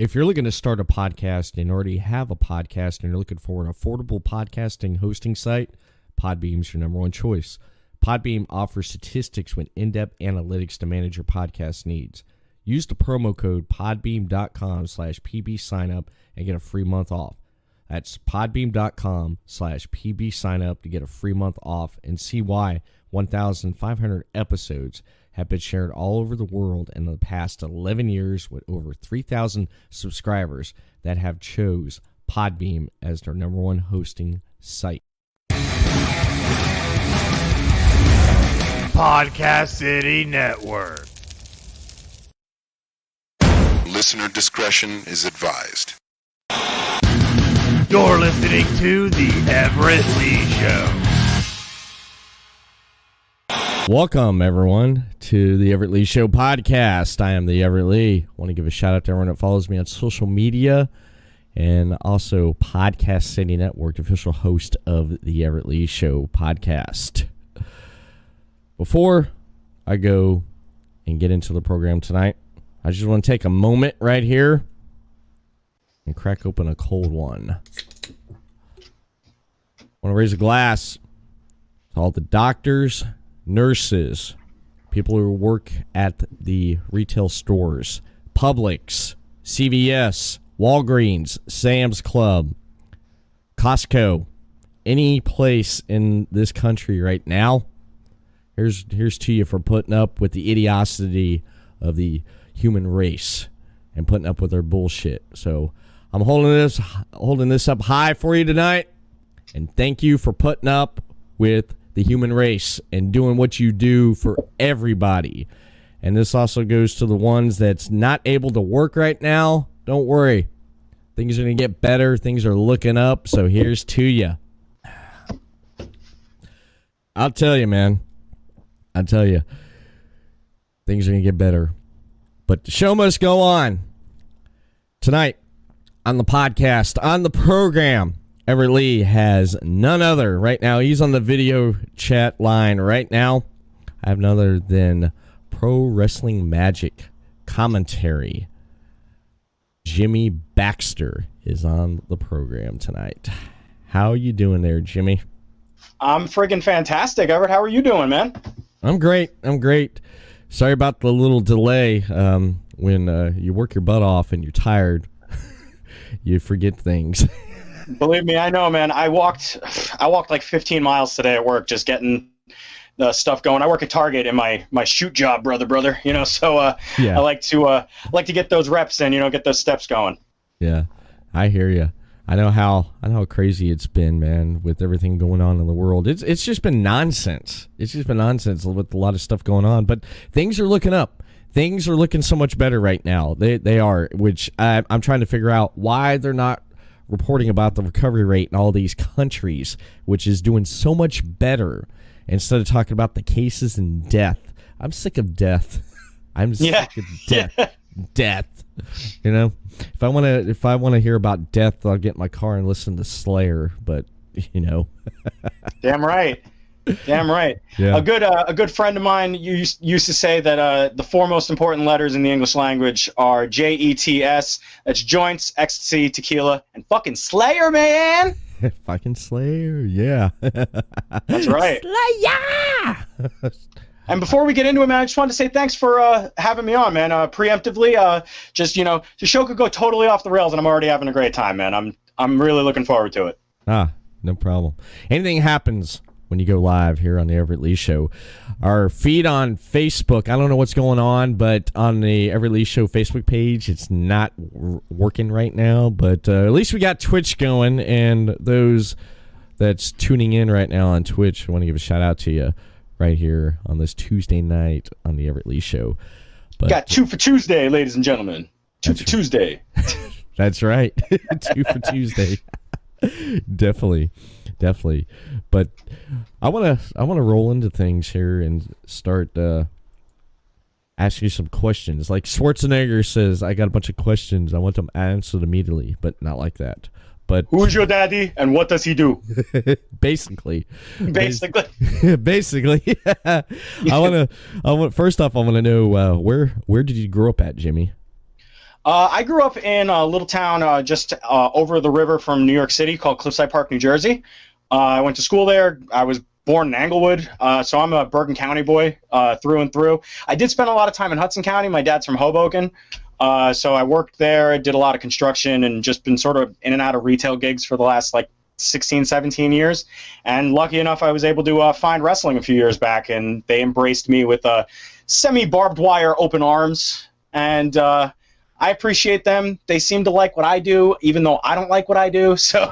If you're looking to start a podcast and already have a podcast and you're looking for an affordable podcasting hosting site, Podbean's your number one choice. Podbean offers statistics with in-depth analytics to manage your podcast needs. Use the promo code podbeam.com/pbsignup and get a free month off. That's podbeam.com/pbsignup to get a free month off and see why 1,500 episodes have been shared all over the world in the past 11 years with over 3,000 subscribers that have chose Podbeam as their number one hosting site. Podcast City Network. Listener discretion is advised. You're listening to The Everett Lee Show. Welcome, everyone, to the Everett Lee Show podcast. I am the Everett Lee. I want to give a shout out to everyone that follows me on social media and also Podcast City Network, official host of the Everett Lee Show podcast. Before I go and get into the program tonight, I just want to take a moment right here and crack open a cold one. I want to raise a glass to all the doctors, nurses, people who work at the retail stores, Publix, CVS, Walgreens, Sam's Club, Costco, any place in this country right now. Here's to you for putting up with the idiocy of the human race and putting up with their bullshit. So I'm holding this up high for you tonight, and thank you for putting up with the human race and doing what you do for everybody. And this also goes to the ones that's not able to work right now. Don't worry. Things are going to get better. Things are looking up. So here's to you. I'll tell you, man. I'll tell you. Things are going to get better. But the show must go on. Tonight on the podcast, on the program, Everett Lee has none other right now. He's on the video chat line right now. I have none other than Pro Wrestling Magic Commentary. Jimmy Baxter is on the program tonight. How are you doing there, Jimmy? I'm friggin' fantastic, Everett. How are you doing, man? I'm great. Sorry about the little delay. When you work your butt off and you're tired, you forget things. Believe me, I know, man. I walked like 15 miles today at work, just getting the stuff going. I work at Target in my shoot job, brother. You know, so yeah. I like to get those reps in, get those steps going. Yeah, I hear you. I know how crazy it's been, man, with everything going on in the world. It's just been nonsense. It's just been nonsense with a lot of stuff going on. But things are looking up. Things are looking so much better right now. They are, which I'm trying to figure out why they're not reporting about the recovery rate in all these countries, which is doing so much better, instead of talking about the cases and death. I'm sick of death. I'm sick of death. Death. You know, if I want to hear about death, I'll get in my car and listen to Slayer. But damn right. Yeah. A good friend of mine used to say that the four most important letters in the English language are JETS. That's joints, ecstasy, tequila, and fucking Slayer, man. Fucking Slayer, yeah. That's right. Slayer. And before we get into it, man, I just wanted to say thanks for having me on, man. Preemptively, the show could go totally off the rails, and I'm already having a great time, man. I'm really looking forward to it. No problem. Anything happens when you go live here on the Everett Lee Show. Our feed on Facebook, I don't know what's going on, but on the Everett Lee Show Facebook page, it's not working right now. But at least we got Twitch going, and those that's tuning in right now on Twitch, I want to give a shout out to you right here on this Tuesday night on the Everett Lee Show. But got 2 for Tuesday, ladies and gentlemen. 2 for Tuesday. That's right. 2 for Tuesday. Definitely. But I want to roll into things here and start asking you some questions. Like Schwarzenegger says, I got a bunch of questions. I want them answered immediately, but not like that. But who's your daddy and what does he do? Basically. Basically. First off, I want to know where did you grow up at, Jimmy? I grew up in a little town just over the river from New York City called Cliffside Park, New Jersey. I went to school there. I was born in Englewood, so I'm a Bergen County boy through and through. I did spend a lot of time in Hudson County. My dad's from Hoboken, so I worked there, did a lot of construction, and just been sort of in and out of retail gigs for the last 16, 17 years. And lucky enough, I was able to find wrestling a few years back, and they embraced me with semi-barbed wire open arms. And I appreciate them. They seem to like what I do, even though I don't like what I do. So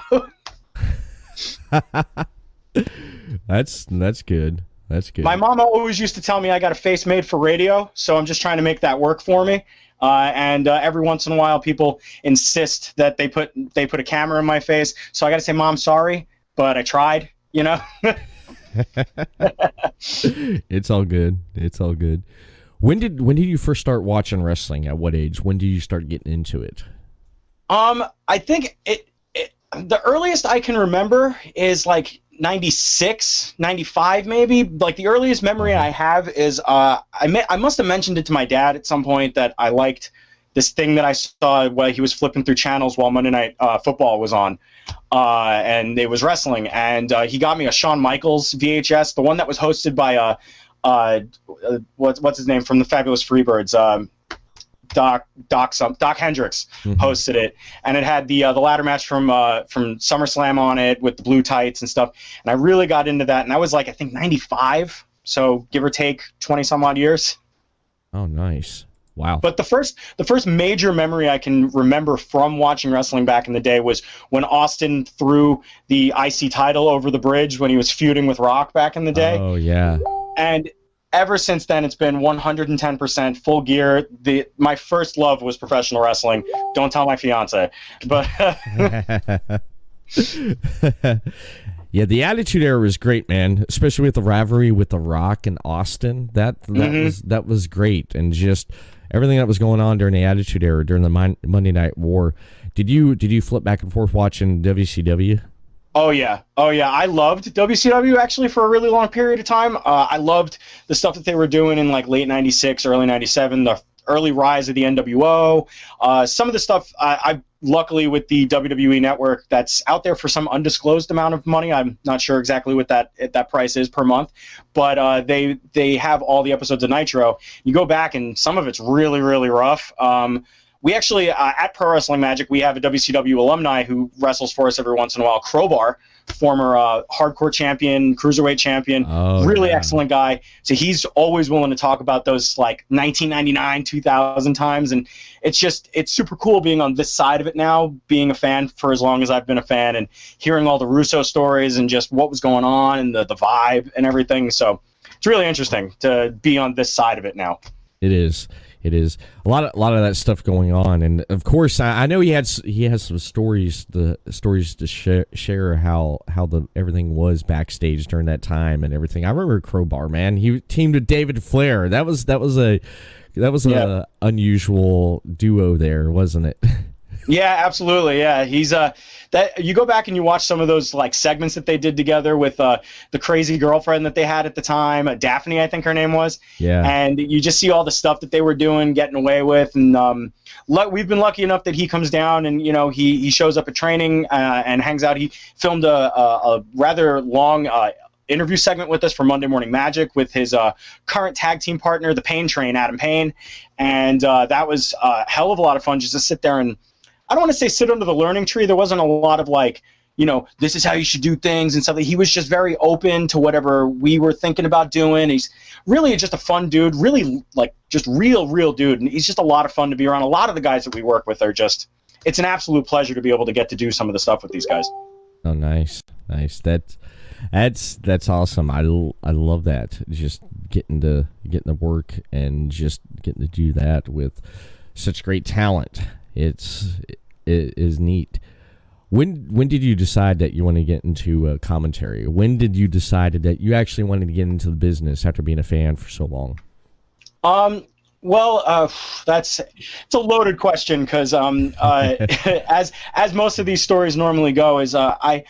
that's good. That's good. My mama always used to tell me I got a face made for radio, so I'm just trying to make that work for me. And every once in a while, people insist that they put a camera in my face. So I got to say, Mom, sorry, but I tried. It's all good. It's all good. When did you first start watching wrestling? At what age? When did you start getting into it? I think the earliest I can remember is 96, 95 maybe. The earliest memory I have is I must have mentioned it to my dad at some point that I liked this thing that I saw while he was flipping through channels while Monday Night Football was on, and it was wrestling. And he got me a Shawn Michaels VHS, the one that was hosted by what's his name from the Fabulous Freebirds, Doc Hendricks hosted it, and it had the ladder match from SummerSlam on it with the blue tights and stuff. And I really got into that, and I was I think 95, so give or take 20 some odd years. Oh, nice. Wow. But the first major memory I can remember from watching wrestling back in the day was when Austin threw the IC title over the bridge when he was feuding with Rock back in the day. Oh, yeah. And ever since then, it's been 110% full gear. My first love was professional wrestling. Don't tell my fiance. But yeah, the Attitude Era was great, man. Especially with the rivalry with The Rock and Austin. That was great, and just everything that was going on during the Attitude Era, during the Monday Night War. Did you flip back and forth watching WCW? Oh yeah. I loved WCW actually for a really long period of time. I loved the stuff that they were doing in late '96, early '97, the early rise of the NWO. Some of the stuff I luckily with the WWE Network that's out there for some undisclosed amount of money. I'm not sure exactly what that price is per month, but they have all the episodes of Nitro. You go back and some of it's really, really rough. We actually, at Pro Wrestling Magic, we have a WCW alumni who wrestles for us every once in a while, Crowbar, former hardcore champion, cruiserweight champion, really excellent guy. So he's always willing to talk about those 1999, 2000 times. And it's super cool being on this side of it now, being a fan for as long as I've been a fan and hearing all the Russo stories and just what was going on and the vibe and everything. So it's really interesting to be on this side of it now. It is. It is a lot of that stuff going on, and of course, I know he has some stories to share how everything was backstage during that time and everything. I remember Crowbar, man. He teamed with David Flair. That was a unusual duo there, wasn't it? Yeah, absolutely. Yeah, he's that. You go back and you watch some of those segments that they did together with the crazy girlfriend that they had at the time, Daphne, I think her name was. Yeah. And you just see all the stuff that they were doing, getting away with, and we've been lucky enough that he comes down and he shows up at training and hangs out. He filmed a rather long interview segment with us for Monday Morning Magic with his current tag team partner, the Pain Train, Adam Payne, and that was a hell of a lot of fun just to sit there and. I don't want to say sit under the learning tree. There wasn't a lot of this is how you should do things and stuff. He was just very open to whatever we were thinking about doing. He's really just a fun dude, really just real dude. And he's just a lot of fun to be around. A lot of the guys that we work with are just, it's an absolute pleasure to be able to get to do some of the stuff with these guys. Oh, nice. That's awesome. I love that. Just getting to work and just getting to do that with such great talent. It is neat. When did you decide that you want to get into commentary? When did you decide that you actually wanted to get into the business after being a fan for so long? Well, it's a loaded question because as most of these stories normally go, is I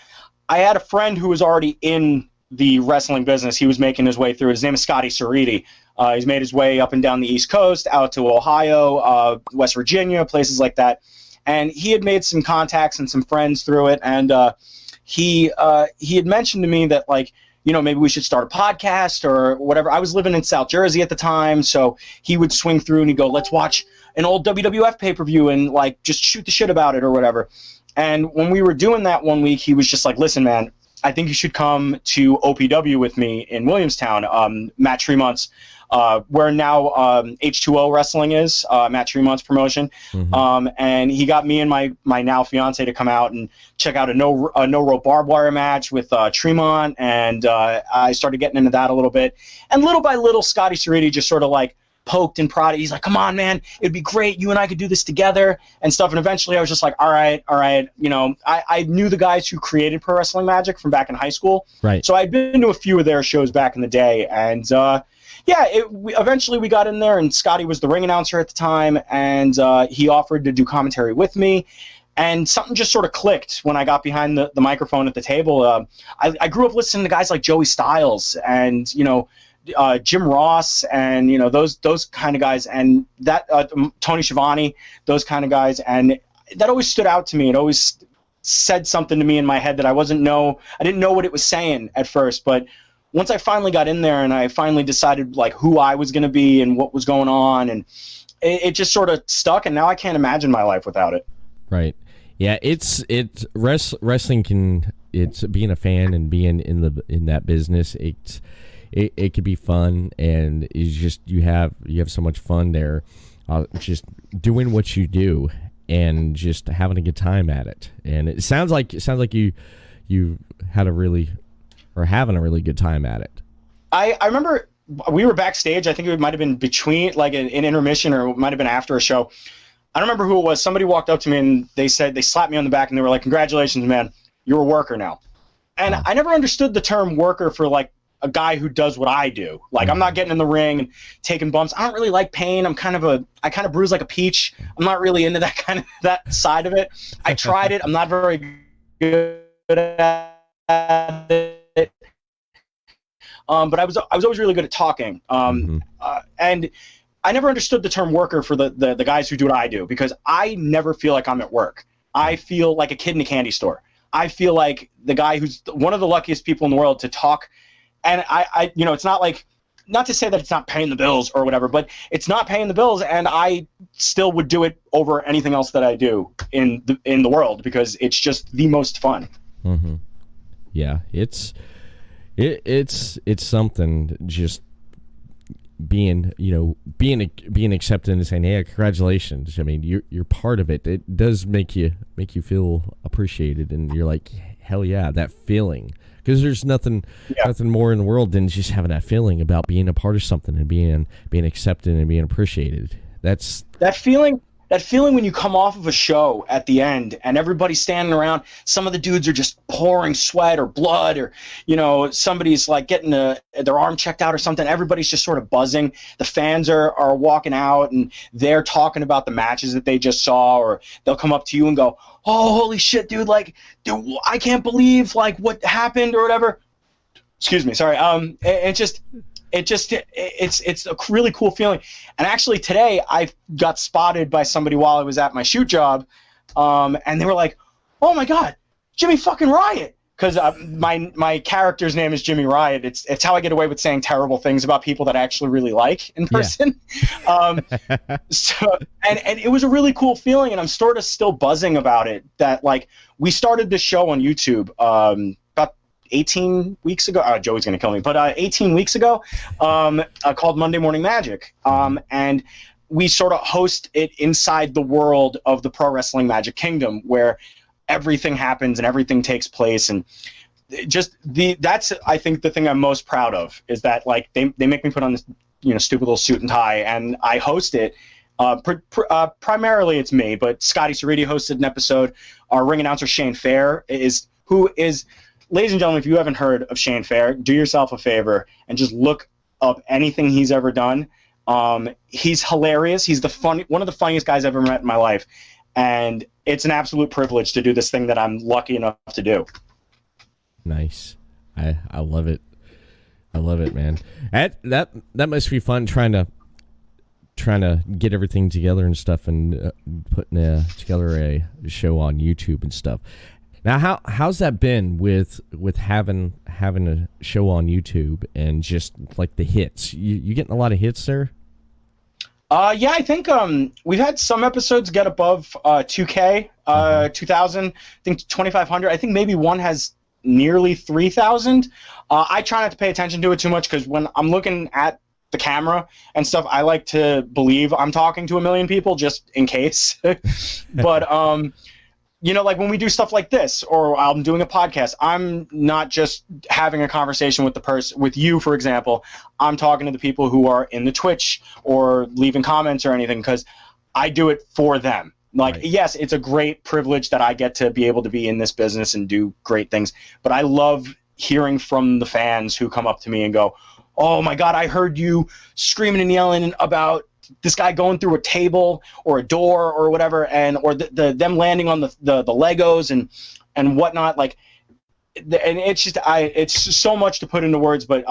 had a friend who was already in the wrestling business. He was making his way through. His name is Scotty Ceriti. He's made his way up and down the East Coast, out to Ohio, West Virginia, places like that. And he had made some contacts and some friends through it. And he had mentioned to me that, like, you know, maybe we should start a podcast or whatever. I was living in South Jersey at the time, so he would swing through and he'd go, let's watch an old WWF pay-per-view and, like, just shoot the shit about it or whatever. And when we were doing that one week, he was just like, listen, man, I think you should come to OPW with me in Williamstown, Matt Tremont's, where now H2O Wrestling is, Matt Tremont's promotion. Mm-hmm. And he got me and my now fiance to come out and check out a no rope barbed wire match with Tremont, and I started getting into that a little bit. And little by little, Scotty Cerriti just sort of like poked and prodded. He's like, come on, man, it'd be great. You and I could do this together and stuff. And eventually I was just like, all right. You know, I knew the guys who created Pro Wrestling Magic from back in high school. Right. So I'd been to a few of their shows back in the day. And eventually we got in there, and Scotty was the ring announcer at the time. And he offered to do commentary with me. And something just sort of clicked when I got behind the microphone at the table. I grew up listening to guys like Joey Styles and, you know, Jim Ross and, you know, those kind of guys, and that Tony Schiavone, those kind of guys, and that always stood out to me. It always said something to me in my head that I didn't know what it was saying at first, but once I finally got in there and I finally decided, like, who I was going to be and what was going on, and it just sort of stuck, and now I can't imagine my life without it. Right. Yeah, wrestling it's being a fan and being in that business. It could be fun, and it's just you have so much fun there, just doing what you do and just having a good time at it. And it sounds like you had having a really good time at it. I remember we were backstage. I think it might have been between, like, an intermission, or it might have been after a show. I don't remember who it was. Somebody walked up to me and they slapped me on the back and they were like, "Congratulations, man, you're a worker now." And I never understood the term worker for, like, a guy who does what I do. Like, I'm not getting in the ring and taking bumps. I don't really like pain. I kind of bruise like a peach. I'm not really into that side of it. I tried it. I'm not very good at it. But I was always really good at talking. And I never understood the term worker for the guys who do what I do, because I never feel like I'm at work. I feel like a kid in a candy store. I feel like the guy who's one of the luckiest people in the world to talk. And I you know, it's not like, not to say that it's not paying the bills or whatever, but it's not paying the bills, and I still would do it over anything else that I do in the world, because it's just the most fun. Mm-hmm. Yeah, it's something, just being accepted and saying, "Hey, congratulations." I mean, you're part of it. It does make you feel appreciated, and you're like, hell yeah, that feeling. Because there's nothing more in the world than just having that feeling about being a part of something and being accepted and being appreciated. That's that feeling when you come off of a show at the end and everybody's standing around. Some of the dudes are just pouring sweat or blood, or, you know, somebody's like getting their arm checked out or something. Everybody's just sort of buzzing. The fans are walking out and they're talking about the matches that they just saw, or they'll come up to you and go, "Oh, holy shit, dude, like, dude, I can't believe, like, what happened," or whatever. Excuse me, sorry. It's a really cool feeling. And actually today I got spotted by somebody while I was at my shoot job, and they were like, "Oh my God, Jimmy fucking Riot." Because my character's name is Jimmy Riot. It's how I get away with saying terrible things about people that I actually really like in person. Yeah. And it was a really cool feeling, and I'm sort of still buzzing about it. That, like, we started this show on YouTube about 18 weeks ago. Joey's gonna kill me, but 18 weeks ago, called Monday Morning Magic, and we sort of host it inside the world of the Pro Wrestling Magic Kingdom, where everything happens and everything takes place. And just that's, I think, the thing I'm most proud of, is that, like, they make me put on this, you know, stupid little suit and tie, and I host it. Primarily it's me, but Scotty Cerriti hosted an episode. Our ring announcer Shane Fair who is, ladies and gentlemen, if you haven't heard of Shane Fair, do yourself a favor and just look up anything he's ever done. He's hilarious. He's one of the funniest guys I've ever met in my life. And it's an absolute privilege to do this thing that I'm lucky enough to do. Nice. I love it. I love it, man. That must be fun trying to get everything together and stuff, and putting together a show on YouTube and stuff. Now, how's that been with having a show on YouTube and just like the hits? You getting a lot of hits there? Yeah, I think we've had some episodes get above 2K, 2,000. I think 2,500. I think maybe one has nearly 3,000. I try not to pay attention to it too much because when I'm looking at the camera and stuff, I like to believe I'm talking to a million people just in case. But you know, like when we do stuff like this, or I'm doing a podcast, I'm not just having a conversation with the person, with you, for example. I'm talking to the people who are in the Twitch or leaving comments or anything, because I do it for them. Like, right. Yes, it's a great privilege that I get to be able to be in this business and do great things, but I love hearing from the fans who come up to me and go, "Oh my God, I heard you screaming and yelling about this guy going through a table or a door or whatever, and or them landing on the Legos and whatnot." Like, and it's just it's so much to put into words. But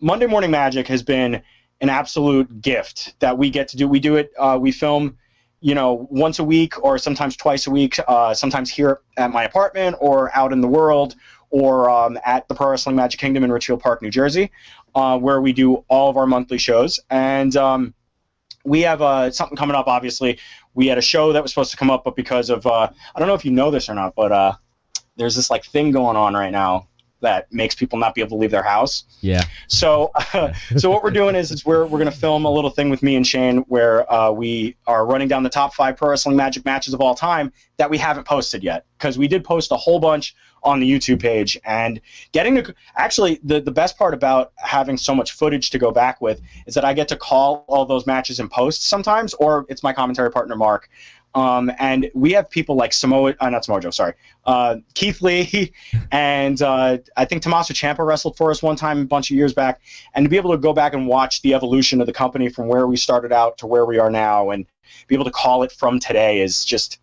Monday Morning Magic has been an absolute gift that we get to do. We do it. We film, you know, once a week or sometimes twice a week. Sometimes here at my apartment or out in the world, or at the Pro Wrestling Magic Kingdom in Richfield Park, New Jersey, where we do all of our monthly shows. And we have something coming up, obviously. We had a show that was supposed to come up, but because of, I don't know if you know this or not, but there's this like thing going on right now that makes people not be able to leave their house. Yeah. So so what we're doing is we're going to film a little thing with me and Shane where we are running down the top 5 Pro Wrestling Magic matches of all time that we haven't posted yet. Because we did post a whole bunch on the YouTube page, and actually the best part about having so much footage to go back with is that I get to call all those matches in post sometimes, or it's my commentary partner Mark, and we have people like Keith Lee, and I think Tommaso Ciampa wrestled for us one time a bunch of years back, and to be able to go back and watch the evolution of the company from where we started out to where we are now, and be able to call it from today is just.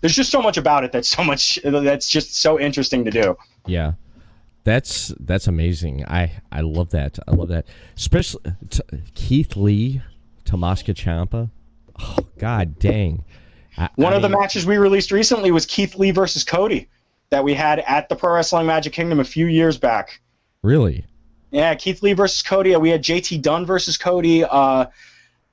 There's just so much about it that's just so interesting to do. Yeah, that's amazing. I love that. I love that. Especially Keith Lee, Tommaso Ciampa. Oh, God dang. One of the matches we released recently was Keith Lee versus Cody that we had at the Pro Wrestling Magic Kingdom a few years back. Really? Yeah, Keith Lee versus Cody. We had JT Dunn versus Cody.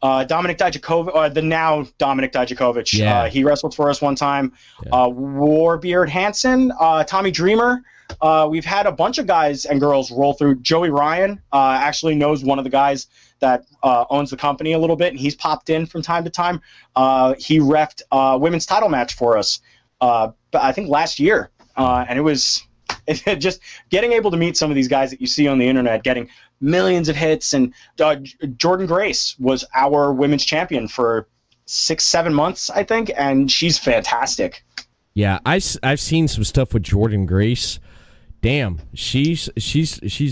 Dominic Dijakovic, the now Dominic Dijakovic, yeah. He wrestled for us one time. Yeah. Warbeard Hansen, Tommy Dreamer. We've had a bunch of guys and girls roll through. Joey Ryan actually knows one of the guys that owns the company a little bit, and he's popped in from time to time. He reffed a women's title match for us, I think last year, and it was just getting able to meet some of these guys that you see on the internet, getting millions of hits. And Jordan Grace was our women's champion for 6-7 months, I think, and she's fantastic. Yeah, I've seen some stuff with Jordan Grace. Damn, she's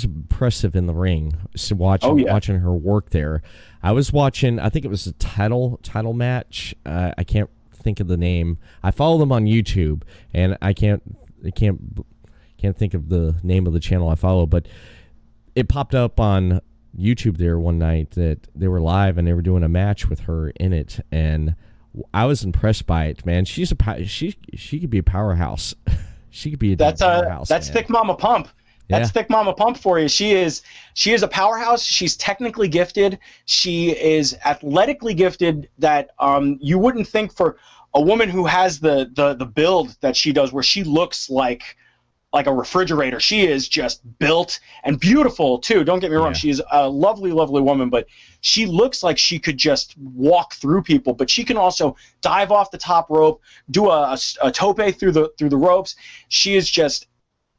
impressive in the ring. So watching her work there. I was watching, I think it was a title match. I can't think of the name. I follow them on YouTube, and I can't think of the name of the channel I follow, but it popped up on YouTube there one night that they were live and they were doing a match with her in it, and I was impressed by it, man. She could be a powerhouse. She could be a powerhouse. That's man. Thick Mama Pump. That's Thick Mama Pump for you. She is a powerhouse. She's technically gifted. She is athletically gifted that you wouldn't think for a woman who has the build that she does, where she looks like a refrigerator. She is just built and beautiful too. Don't get me wrong. Yeah. She's a lovely, lovely woman, but she looks like she could just walk through people, but she can also dive off the top rope, do a tope through the ropes. She is just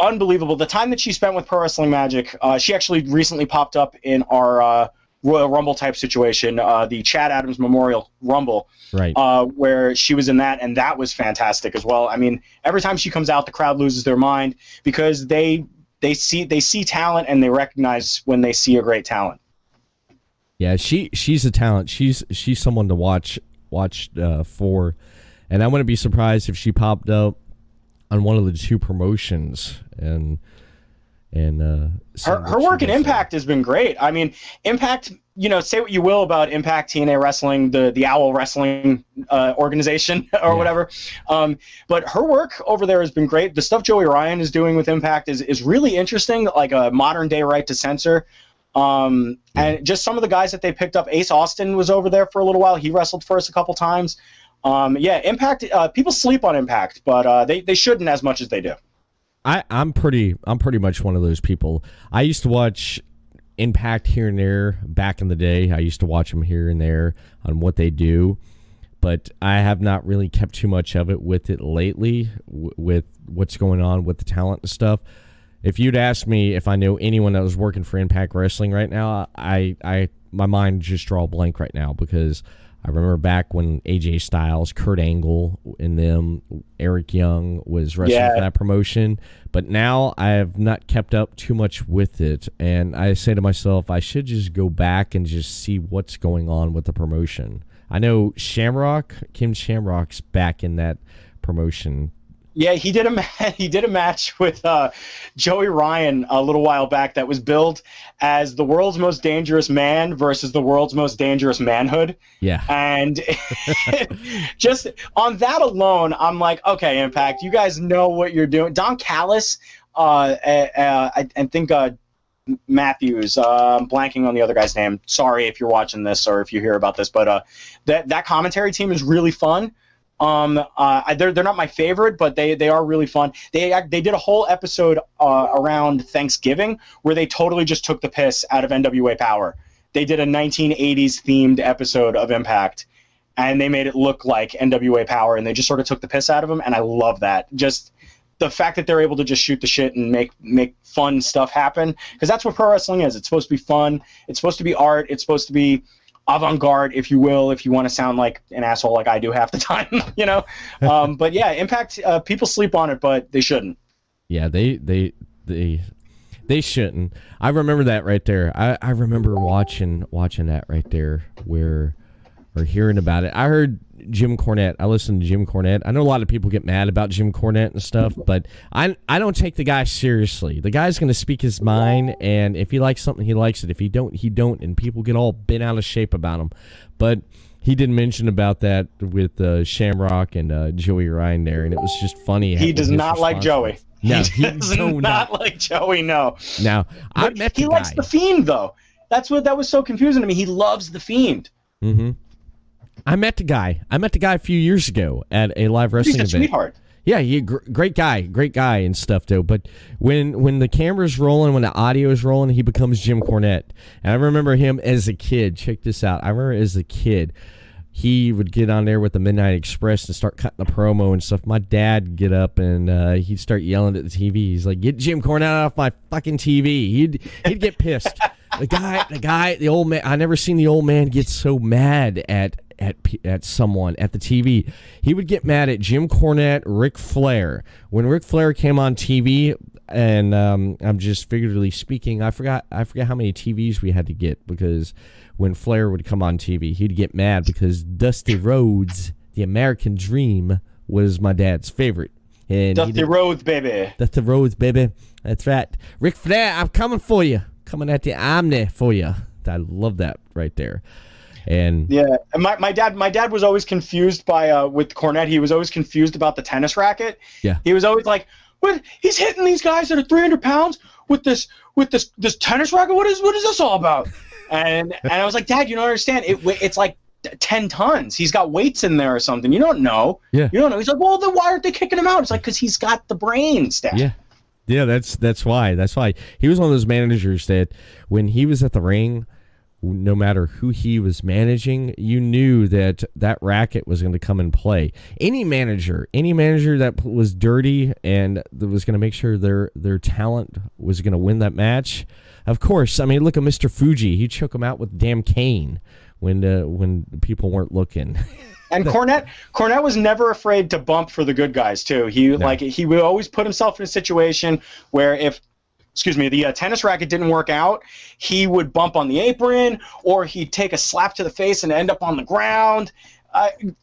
unbelievable. The time that she spent with Pro Wrestling Magic, she actually recently popped up in our Royal Rumble type situation, the Chad Adams Memorial Rumble, right? Where she was in that, and that was fantastic as well. I mean, every time she comes out, the crowd loses their mind because they see talent and they recognize when they see a great talent. Yeah, she's a talent. She's someone to watch for, and I wouldn't be surprised if she popped up on one of the two promotions. And And her work in Impact has been great. I mean, Impact, say what you will about Impact TNA Wrestling, the Owl Wrestling organization or whatever, but her work over there has been great. The stuff Joey Ryan is doing with Impact is really interesting, like a modern day right to censor. And just some of the guys that they picked up. Ace Austin was over there for a little while. He wrestled for us a couple times. Impact. People sleep on Impact, but they shouldn't as much as they do. I'm pretty much one of those people. I used to watch Impact here and there back in the day. I used to watch them here and there on what they do, but I have not really kept too much of it with it lately, with what's going on with the talent and stuff. If you'd asked me if I know anyone that was working for Impact Wrestling right now, my mind just draw a blank right now, because I remember back when AJ Styles, Kurt Angle, and them, Eric Young was wrestling for that promotion. But now I have not kept up too much with it. And I say to myself, I should just go back and just see what's going on with the promotion. I know Kim Shamrock's back in that promotion. Yeah, he did a match with Joey Ryan a little while back that was billed as the world's most dangerous man versus the world's most dangerous manhood. Yeah. And just on that alone, I'm like, okay, Impact, you guys know what you're doing. Don Callis, I think Matthews, I'm blanking on the other guy's name. Sorry if you're watching this or if you hear about this, but that commentary team is really fun. They're not my favorite, but they are really fun. They did a whole episode around Thanksgiving where they totally just took the piss out of NWA Power. They did a 1980s themed episode of Impact, and they made it look like NWA Power, and they just sort of took the piss out of them, and I love that. Just the fact that they're able to just shoot the shit and make fun stuff happen, because that's what pro wrestling is. It's supposed to be fun. It's supposed to be art. It's supposed to be avant-garde, if you will, if you want to sound like an asshole like I do half the time, But yeah, Impact, people sleep on it, but they shouldn't. Yeah, they shouldn't. I remember that right there. I remember watching that right there, or hearing about it. I heard Jim Cornette. I listened to Jim Cornette. I know a lot of people get mad about Jim Cornette and stuff, but I don't take the guy seriously. The guy's going to speak his mind, and if he likes something, he likes it. If he don't, he don't, and people get all bent out of shape about him. But he did mention about that with Shamrock and Joey Ryan there, and it was just funny. He does not like Joey. No, he does not like Joey, no. Now, I met the guy. He likes The Fiend, though. That was so confusing to me. He loves The Fiend. Mm-hmm. I met the guy a few years ago at a live wrestling event. Sweetheart. Yeah, great guy and stuff though. But when the camera's rolling, when the audio is rolling, he becomes Jim Cornette. And I remember him as a kid. Check this out. I remember as a kid, he would get on there with the Midnight Express and start cutting the promo and stuff. My dad would get up and he'd start yelling at the TV. He's like, "Get Jim Cornette off my fucking TV." He'd get pissed. The old man. I never seen the old man get so mad at someone at the TV. He would get mad at Jim Cornette, Ric Flair. When Ric Flair came on TV, and I'm just figuratively speaking, I forgot how many TVs we had to get, because when Flair would come on TV, he'd get mad because Dusty Rhodes, the American Dream, was my dad's favorite. And Dusty Rhodes, baby. Dusty Rhodes, baby. That's right. Ric Flair, I'm coming for you. Coming at you. I'm there for you. I love that right there. And yeah, and my dad was always confused by with Cornette. He was always confused about the tennis racket. Yeah, he was always like, "What? He's hitting these guys that are 300 pounds with this tennis racket. What is this all about?" And I was like, "Dad, you don't understand. It's like 10 tons. He's got weights in there or something. You don't know. Yeah, you don't know." He's like, "Well, then why aren't they kicking him out?" It's like, because he's got the brains, Dad. Yeah. Yeah, that's why. That's why he was one of those managers that when he was at the ring, no matter who he was managing, you knew that racket was going to come and play. Any manager that was dirty and that was going to make sure their talent was going to win that match. Of course, I mean, look at Mr. Fuji. He choke him out with damn cane when people weren't looking. And Cornette was never afraid to bump for the good guys too. He would always put himself in a situation where if the tennis racket didn't work out, he would bump on the apron, or he'd take a slap to the face and end up on the ground.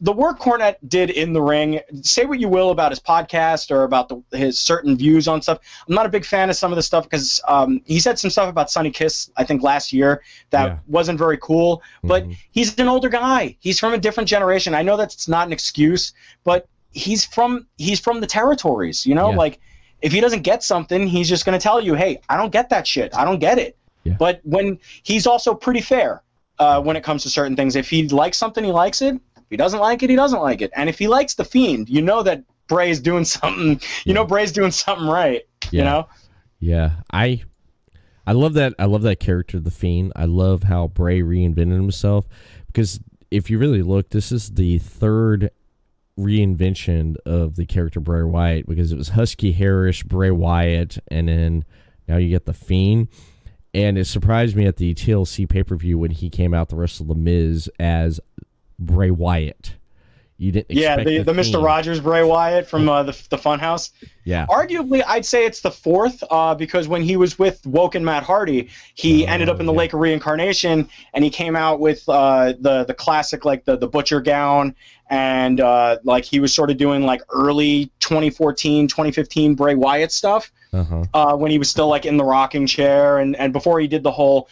the work Cornette did in the ring, say what you will about his podcast or about his certain views on stuff. I'm not a big fan of some of the stuff because he said some stuff about Sonny Kiss, I think, last year that wasn't very cool. But he's an older guy. He's from a different generation. I know that's not an excuse, but he's from the territories, you know? Like, if he doesn't get something, he's just going to tell you, hey, I don't get that shit. I don't get it. Yeah. But when he's also pretty fair when it comes to certain things. If he likes something, he likes it. If he doesn't like it, he doesn't like it. And if he likes The Fiend, you know that Bray's doing something. You know Bray's doing something right. Yeah. You know? Yeah. I love that. I love that character, The Fiend. I love how Bray reinvented himself, because if you really look, this is the third reinvention of the character Bray Wyatt, because it was Husky Harris, Bray Wyatt, and then now you get The Fiend. And it surprised me at the TLC pay-per-view when he came out to wrestle The Miz as Bray Wyatt. You didn't expect the Mr. Rogers Bray Wyatt from the Funhouse. Yeah. Arguably, I'd say it's the fourth because when he was with Woken Matt Hardy, he ended up in the Lake of Reincarnation, and he came out with the classic, like the butcher gown, and like he was sort of doing like early 2014, 2015 Bray Wyatt stuff. When he was still like in the rocking chair, and before he did the whole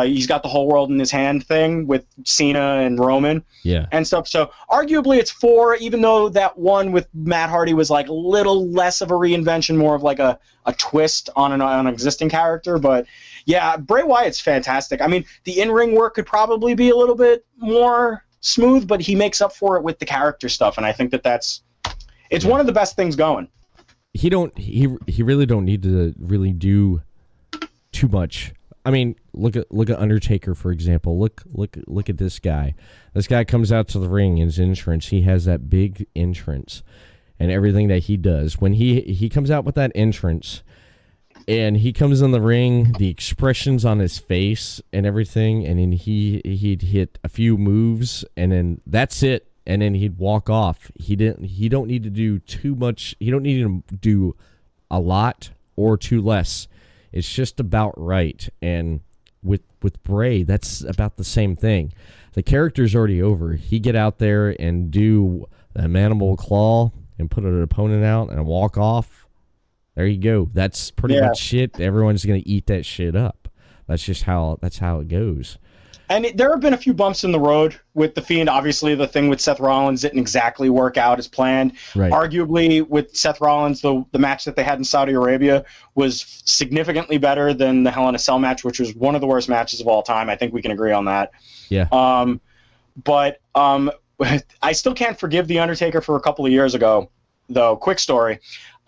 he's got the whole world in his hand thing with Cena and Roman and stuff. So arguably it's 4, even though that one with Matt Hardy was like a little less of a reinvention, more of like a twist on an existing character. But yeah, Bray Wyatt's fantastic. I mean, the in-ring work could probably be a little bit more smooth, but he makes up for it with the character stuff, and I think it's one of the best things going. He really don't need to really do too much. I mean, look at Undertaker, for example. Look at this guy. This guy comes out to the ring in his entrance. He has that big entrance and everything that he does. When he comes out with that entrance and he comes in the ring, the expressions on his face and everything, and then he'd hit a few moves, and then that's it. And then he'd walk off. He don't need to do too much. He don't need to do a lot or too less. It's just about right. And with Bray, that's about the same thing. The character's already over. He get out there and do the mandible claw and put an opponent out and walk off. There you go. That's pretty much it. Everyone's gonna eat that shit up. That's how it goes. And there have been a few bumps in the road with The Fiend. Obviously, the thing with Seth Rollins didn't exactly work out as planned. Right. Arguably, with Seth Rollins, the match that they had in Saudi Arabia was significantly better than the Hell in a Cell match, which was one of the worst matches of all time. I think we can agree on that. Yeah. But I still can't forgive The Undertaker for a couple of years ago, though. Quick story.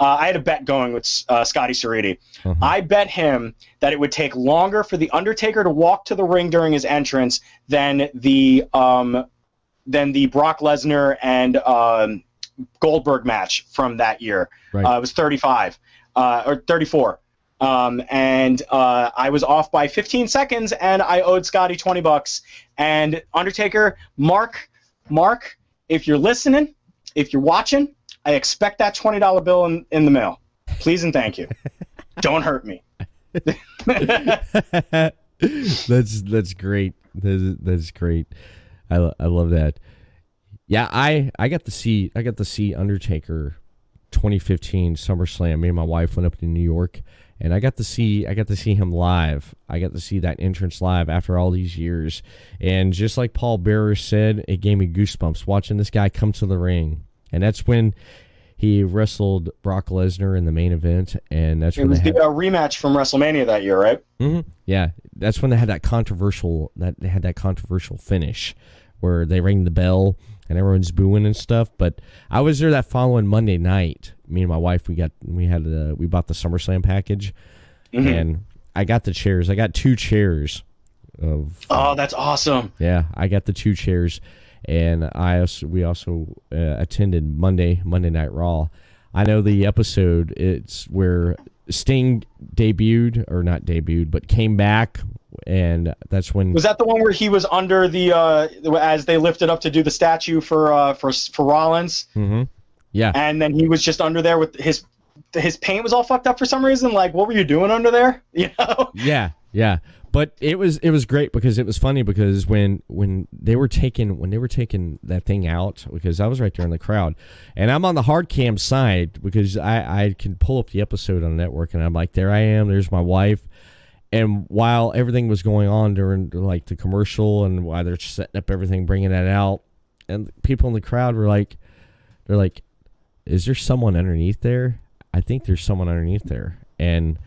I had a bet going with Scotty Cerriti. I bet him that it would take longer for The Undertaker to walk to the ring during his entrance than the Brock Lesnar and Goldberg match from that year. Right. It was 35 or 34. And I was off by 15 seconds, and I owed Scotty $20. And Undertaker, Mark, if you're listening, if you're watching, I expect that $20 bill in the mail. Please and thank you. Don't hurt me. That's great. That's great. I love that. Yeah, I got to see Undertaker 2015 SummerSlam. Me and my wife went up to New York, and I got to see him live. I got to see that entrance live after all these years. And just like Paul Bearer said, it gave me goosebumps watching this guy come to the ring. And that's when he wrestled Brock Lesnar in the main event, and that's when it was the rematch from WrestleMania that year, right? Mm-hmm. Yeah, that's when they had that controversial finish where they rang the bell and everyone's booing and stuff. But I was there that following Monday night. Me and my wife, we bought the SummerSlam package, and I got the chairs. I got 2 chairs. Oh, that's awesome! Yeah, I got the 2 chairs. And we also attended Monday Night Raw. I know the episode, it's where Sting but came back, and that's when... Was that the one where he was under the as they lifted up to do the statue for Rollins? Mm-hmm. Yeah. And then he was just under there with his paint was all fucked up for some reason. Like, what were you doing under there? You know? Yeah. Yeah. But it was great because it was funny because when they were taking that thing out, because I was right there in the crowd, and I'm on the hard cam side because I can pull up the episode on the network, and I'm like, there I am, there's my wife. And while everything was going on during like the commercial and while they're setting up everything, bringing that out, and people in the crowd were like, they're like, is there someone underneath there? I think there's someone underneath there. And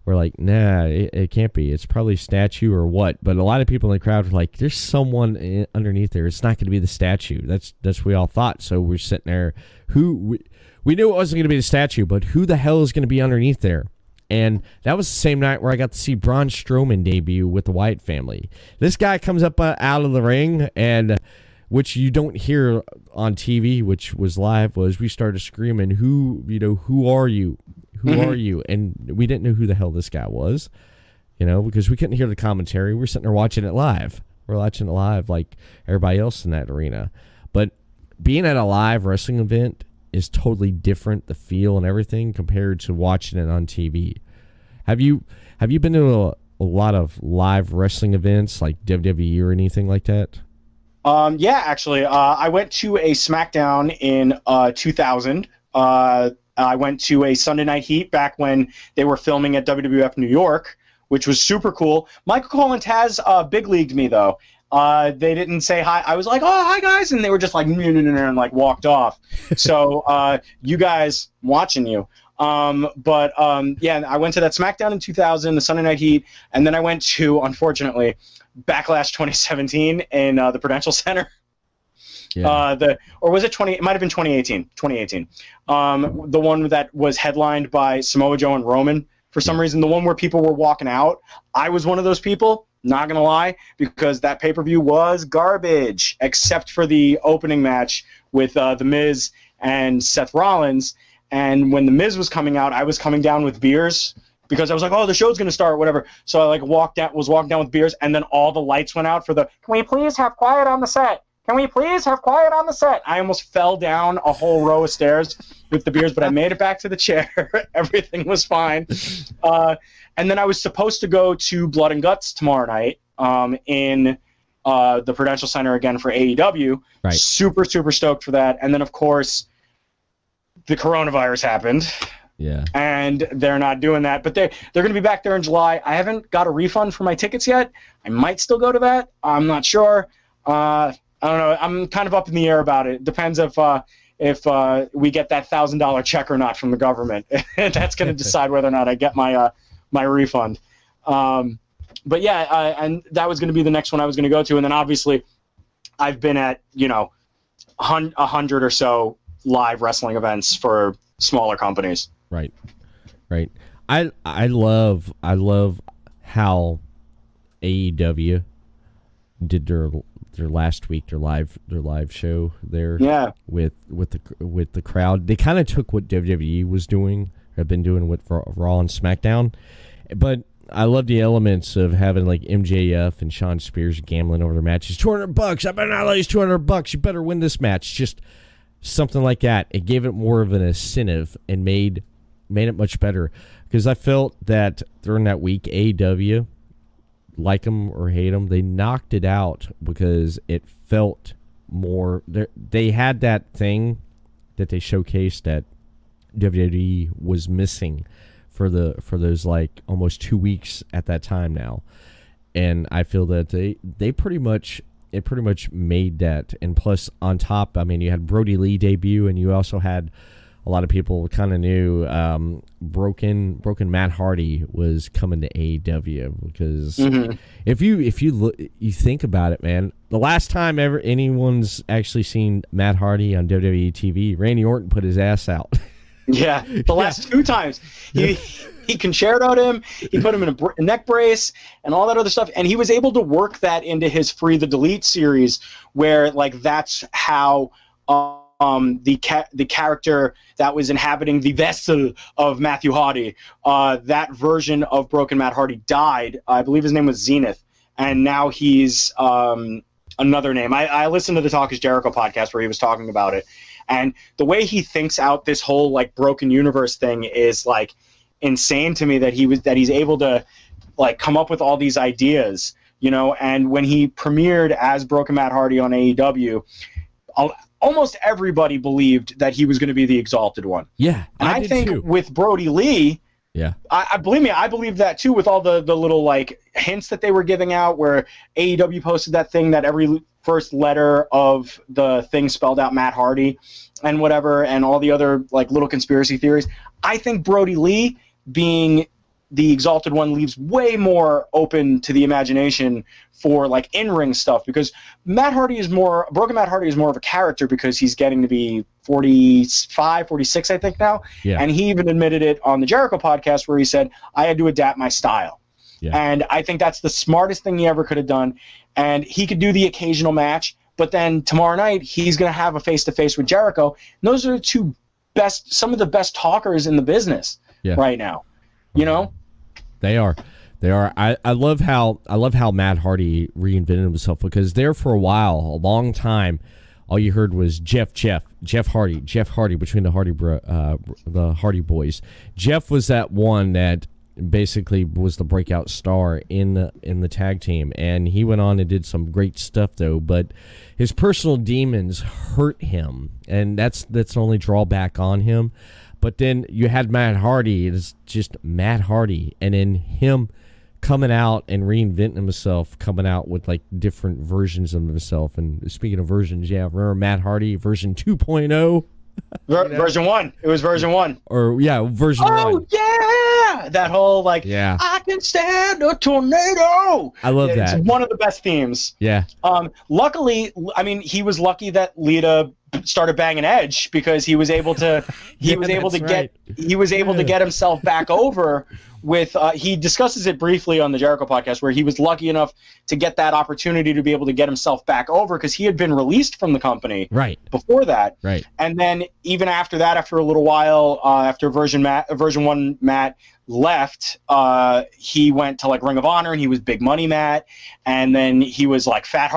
we're like, nah, it can't be. It's probably a statue or what. But a lot of people in the crowd were like, there's someone underneath there. It's not going to be the statue. That's what we all thought. So we're sitting there. We knew it wasn't going to be the statue, but who the hell is going to be underneath there? And that was the same night where I got to see Braun Strowman debut with the Wyatt family. This guy comes up out of the ring, and which you don't hear on TV, which was live, was we started screaming, who are you? Who are you? And we didn't know who the hell this guy was, because we couldn't hear the commentary. We're sitting there watching it live. We're watching it live like everybody else in that arena. But being at a live wrestling event is totally different, the feel and everything, compared to watching it on TV. Have you been to a lot of live wrestling events like WWE or anything like that? Yeah, actually, I went to a SmackDown in 2000. I went to a Sunday Night Heat back when they were filming at WWF New York, which was super cool. Michael Cole and Taz big leagued me, though. They didn't say hi. I was like, oh, hi, guys. And they were just like, no, and like walked off. So you guys, watching you. Yeah, I went to that SmackDown in 2000, the Sunday Night Heat, and then I went to, unfortunately, Backlash 2017 in the Prudential Center. Yeah. Or was it 20? It might have been 2018. 2018. The one that was headlined by Samoa Joe and Roman. For some reason, the one where people were walking out, I was one of those people. Not gonna lie, because that pay-per-view was garbage, except for the opening match with The Miz and Seth Rollins. And when The Miz was coming out, I was coming down with beers because I was like, oh, the show's gonna start, whatever. So I was walking down with beers, and then all the lights went out for the. Can we please have quiet on the set? Can we please have quiet on the set? I almost fell down a whole row of stairs with the beers, but I made it back to the chair. Everything was fine. And then I was supposed to go to Blood and Guts tomorrow night in the Prudential Center again for AEW. Right. Super, super stoked for that. And then, of course, the coronavirus happened. Yeah. And they're not doing that. But they're going to be back there in July. I haven't got a refund for my tickets yet. I might still go to that. I'm not sure. I don't know. I'm kind of up in the air about it. Depends if we get that $1,000 check or not from the government. That's going to decide whether or not I get my refund. But yeah, and that was going to be the next one I was going to go to. And then obviously, I've been at 100 or so live wrestling events for smaller companies. Right. I love how AEW did their last week, their live show there. Yeah. With the crowd. They kind of took what WWE was doing, have been doing with Raw and SmackDown, but I love the elements of having like MJF and Shawn Spears gambling over their matches. $200. I better not lose $200. You better win this match. Just something like that. It gave it more of an incentive and made it much better, because I felt that during that week, AEW, like them or hate them, they knocked it out because it felt more. They had that thing that they showcased that WWE was missing for those like almost 2 weeks at that time now, and I feel that they pretty much made that. And plus, on top, I mean, you had Brody Lee debut, and you also had a lot of people kind of knew broken Matt Hardy was coming to AEW, because if you look, you think about it, man, the last time ever anyone's actually seen Matt Hardy on WWE TV, Randy Orton put his ass out. Yeah, the last two times he concertoed him, he put him in a neck brace and all that other stuff, and he was able to work that into his Free the Delete series, where like that's how the character that was inhabiting the vessel of Matthew Hardy, that version of Broken Matt Hardy died. I believe his name was Zenith, and now he's another name. I listened to the Talk is Jericho podcast where he was talking about it, and the way he thinks out this whole like broken universe thing is like insane to me, that he's able to like come up with all these ideas, you know. And when he premiered as Broken Matt Hardy on AEW, almost everybody believed that he was going to be the Exalted One. Yeah, and I think too. with Brody Lee, yeah, I believe that too, with all the little like hints that they were giving out, where AEW posted that thing that every first letter of the thing spelled out Matt Hardy and whatever, and all the other like little conspiracy theories. I think Brody Lee being the Exalted One leaves way more open to the imagination for like in-ring stuff, because Broken Matt Hardy is more of a character, because he's getting to be 45, 46, I think now. Yeah. And he even admitted it on the Jericho podcast, where he said, I had to adapt my style. Yeah. And I think that's the smartest thing he ever could have done. And he could do the occasional match, but then tomorrow night he's going to have a face-to-face with Jericho. And those are some of the best talkers in the business right now. You know, they are. I love how Matt Hardy reinvented himself, because there for a long time, all you heard was Jeff Hardy between the Hardy boys. Jeff was that one that basically was the breakout star in the tag team, and he went on and did some great stuff though. But his personal demons hurt him, and that's the only drawback on him. But then you had Matt Hardy. It's just Matt Hardy. And then him coming out and reinventing himself, coming out with like different versions of himself. And speaking of versions, remember Matt Hardy version 2.0? Version 1. It was version 1. Or, version 1. Oh, yeah! That whole, like, I can stand a tornado! I love that. It's one of the best themes. Yeah. Luckily, I mean, he was lucky that Lita started banging Edge, because he was able to get himself back over with he discusses it briefly on the Jericho podcast, where he was lucky enough to get that opportunity to be able to get himself back over, because he had been released from the company before that. Right. And then even after that, after a little while, after version 1 Matt left, he went to like Ring of Honor, and he was Big Money Matt, and then he was like Fat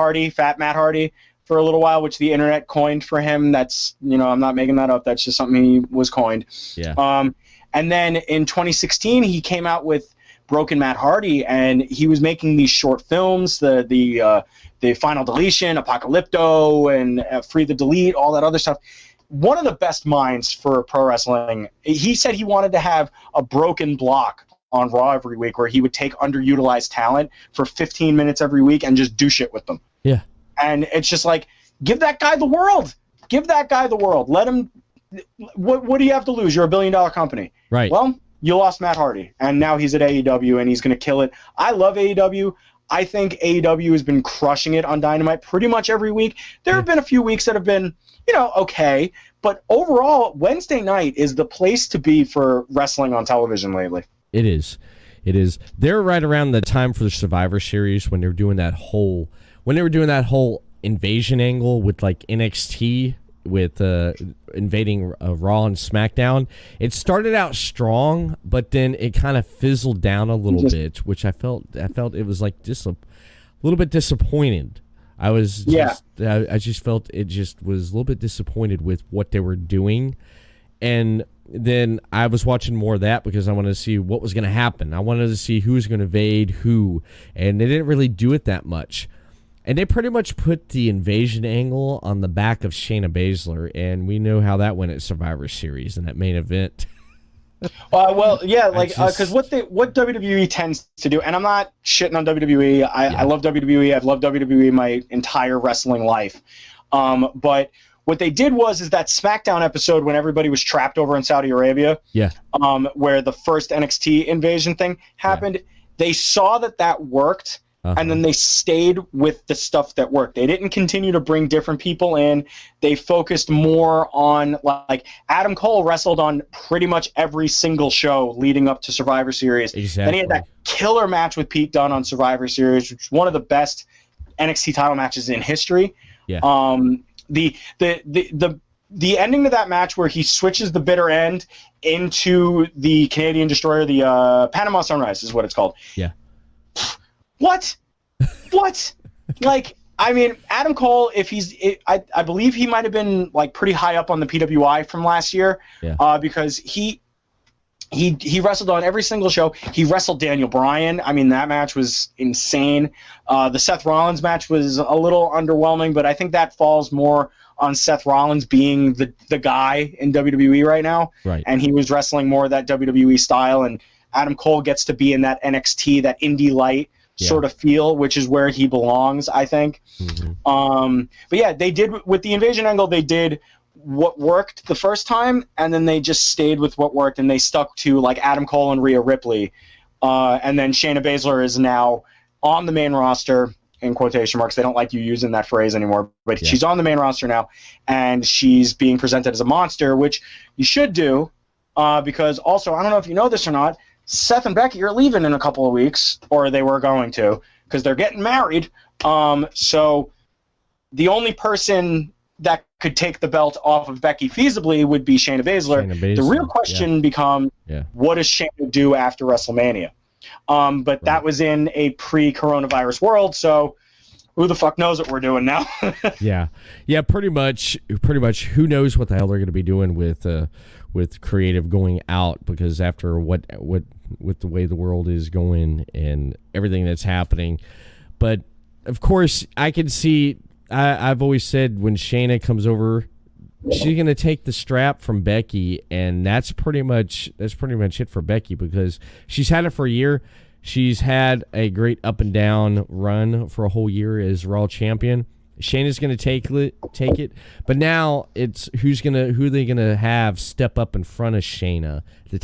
Matt Hardy for a little while, which the internet coined for him. That's, I'm not making that up. That's just something he was coined. Yeah. And then in 2016, he came out with Broken Matt Hardy, and he was making these short films, the Final Deletion, Apocalypto, and Free the Delete, all that other stuff. One of the best minds for pro wrestling. He said he wanted to have a broken block on Raw every week, where he would take underutilized talent for 15 minutes every week and just do shit with them. Yeah. And it's just like, give that guy the world. Let him. What do you have to lose? You're a $1 billion company. Right. Well, you lost Matt Hardy, and now he's at AEW, and he's going to kill it. I love AEW. I think AEW has been crushing it on Dynamite pretty much every week. There have been a few weeks that have been, okay. But overall, Wednesday night is the place to be for wrestling on television lately. It is. They're right around the time for the Survivor Series, when they were doing that whole invasion angle with like NXT, with invading Raw and SmackDown. It started out strong, but then it kind of fizzled down a little bit, which I felt it was like just a little bit disappointed. I just felt it just was a little bit disappointed with what they were doing. And then I was watching more of that because I wanted to see what was going to happen. I wanted to see who was going to invade who, and they didn't really do it that much. And they pretty much put the invasion angle on the back of Shayna Baszler, and we know how that went at Survivor Series in that main event. Because what WWE tends to do, and I'm not shitting on WWE. I love WWE. I've loved WWE my entire wrestling life. But what they did is that SmackDown episode when everybody was trapped over in Saudi Arabia, where the first NXT invasion thing happened, they saw that worked. And then they stayed with the stuff that worked. They didn't continue to bring different people in. They focused more on, like, Adam Cole wrestled on pretty much every single show leading up to Survivor Series. Exactly. Then he had that killer match with Pete Dunne on Survivor Series, which is one of the best NXT title matches in history. Yeah. The ending to that match where he switches the bitter end into the Canadian Destroyer, the Panama Sunrise is what it's called. Yeah. What? Like, I mean, Adam Cole, I believe he might have been like pretty high up on the PWI from last year, because He wrestled on every single show. He wrestled Daniel Bryan. I mean, that match was insane. The Seth Rollins match was a little underwhelming, but I think that falls more on Seth Rollins being the guy in WWE right now. Right. And he was wrestling more of that WWE style, and Adam Cole gets to be in that NXT, that indie light sort of feel, which is where he belongs, I think. Mm-hmm. But yeah, they did, with the invasion angle, they did what worked the first time, and then they just stayed with what worked, and they stuck to like Adam Cole and Rhea Ripley, and then Shayna Baszler is now on the main roster, in quotation marks. They don't like you using that phrase anymore, but she's on the main roster now, and she's being presented as a monster, which you should do, because also, I don't know if you know this or not, Seth and Becky are leaving in a couple of weeks, or they were going to, because they're getting married. So the only person that could take the belt off of Becky feasibly would be Shayna Baszler. The real question becomes, what does Shayna do after WrestleMania? But that was in a pre-coronavirus world, so who the fuck knows what we're doing now? Yeah, pretty much. Who knows what the hell they're going to be doing with creative going out, because after what with the way the world is going and everything that's happening. But of course, I can see. I've always said when Shayna comes over, she's gonna take the strap from Becky, and that's pretty much it for Becky, because she's had it for a year. She's had a great up and down run for a whole year as Raw champion. Shayna's gonna take it, but now it's who are they gonna have step up in front of Shayna to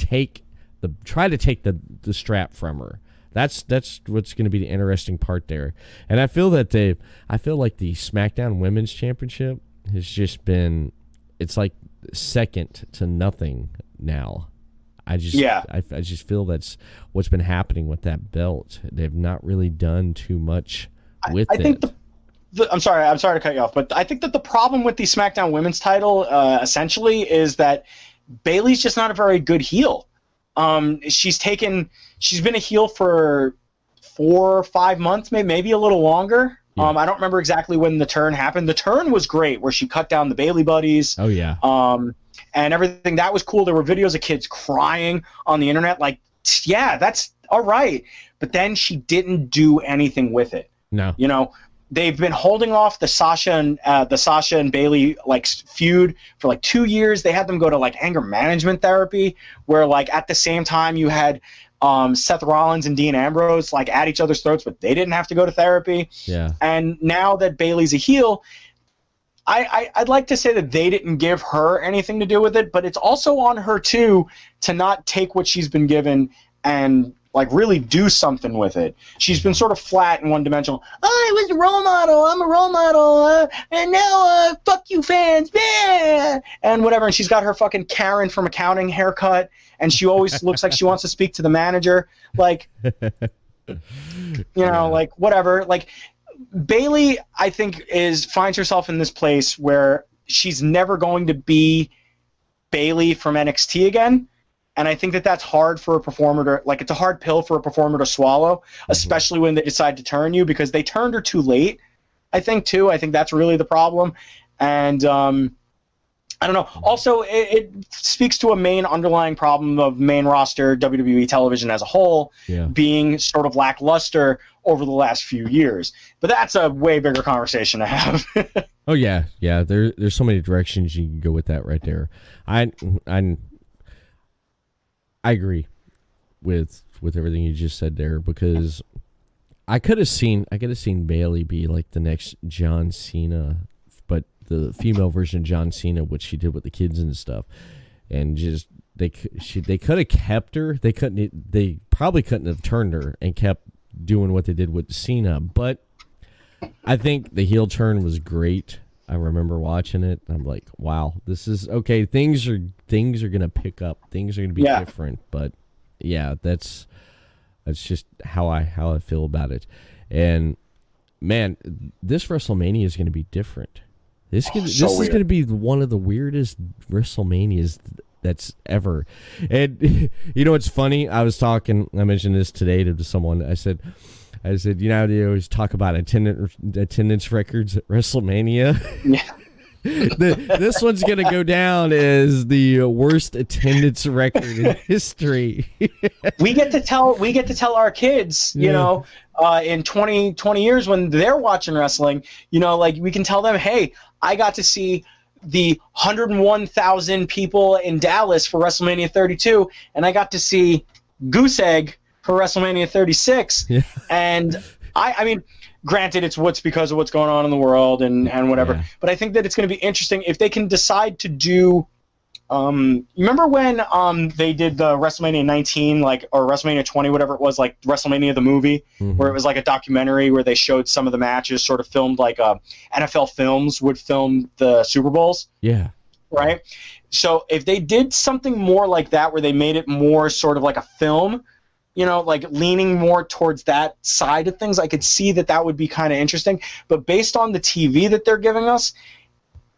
try to take the strap from her. That's what's going to be the interesting part there. And I feel like the SmackDown Women's Championship has just been, it's like second to nothing now. I just feel that's what's been happening with that belt. They've not really done too much with it. I think I'm sorry to cut you off, but I think that the problem with the SmackDown Women's title essentially is that Bayley's just not a very good heel. She's been a heel for 4 or 5 months, maybe a little longer. Yeah. I don't remember exactly when the turn happened. The turn was great, where she cut down the Bayley buddies. Oh yeah. And everything that was cool. There were videos of kids crying on the internet. Like, yeah, that's all right. But then she didn't do anything with it. No. You know, they've been holding off the Sasha and Bayley like feud for like 2 years. They had them go to like anger management therapy, where like at the same time you had Seth Rollins and Dean Ambrose like at each other's throats, but they didn't have to go to therapy. Yeah. And now that Bayley's a heel, I'd like to say that they didn't give her anything to do with it, but it's also on her too to not take what she's been given and like really do something with it. She's been sort of flat and one-dimensional. I was a role model. I'm a role model. And now, fuck you fans. Yeah. And whatever. And she's got her fucking Karen from accounting haircut. And she always looks like she wants to speak to the manager. Like, like whatever. Like Bayley, I think, finds herself in this place where she's never going to be Bayley from NXT again. And I think that that's hard for a performer it's a hard pill for a performer to swallow, especially when they decide to turn you, because they turned her too late, I think, too. I think that's really the problem. And I don't know. Also, it speaks to a main underlying problem of main roster WWE television as a whole being sort of lackluster over the last few years. But that's a way bigger conversation to have. Oh, yeah. Yeah, there's so many directions you can go with that right there. I agree with everything you just said there, because I could have seen Bayley be like the next John Cena, but the female version of John Cena, what she did with the kids and stuff, and just they could have kept her. They probably couldn't have turned her and kept doing what they did with Cena. But I think the heel turn was great. I remember watching it. I'm like, wow, this is okay. Things are gonna pick up. Things are gonna be different. But yeah, that's just how I feel about it. And man, this WrestleMania is gonna be different. This is gonna be one of the weirdest WrestleManias that's ever. And you know, it's funny. I mentioned this today to someone. I said, you know, they always talk about attendance records at WrestleMania. Yeah. This one's going to go down as the worst attendance record in history. we get to tell our kids, you know, in 20 years when they're watching wrestling, you know, like we can tell them, hey, I got to see the 101,000 people in Dallas for WrestleMania 32, and I got to see Goose Egg for WrestleMania 36. Yeah. And I mean, granted, it's because of what's going on in the world and whatever. Yeah. But I think that it's going to be interesting if they can decide to do. You remember when they did the WrestleMania 19, like, or WrestleMania 20, whatever it was, like WrestleMania the movie, where it was like a documentary where they showed some of the matches, sort of filmed like NFL Films would film the Super Bowls. Yeah. Right. So if they did something more like that, where they made it more sort of like a film, you know, like leaning more towards that side of things, I could see that would be kind of interesting. But based on the TV that they're giving us,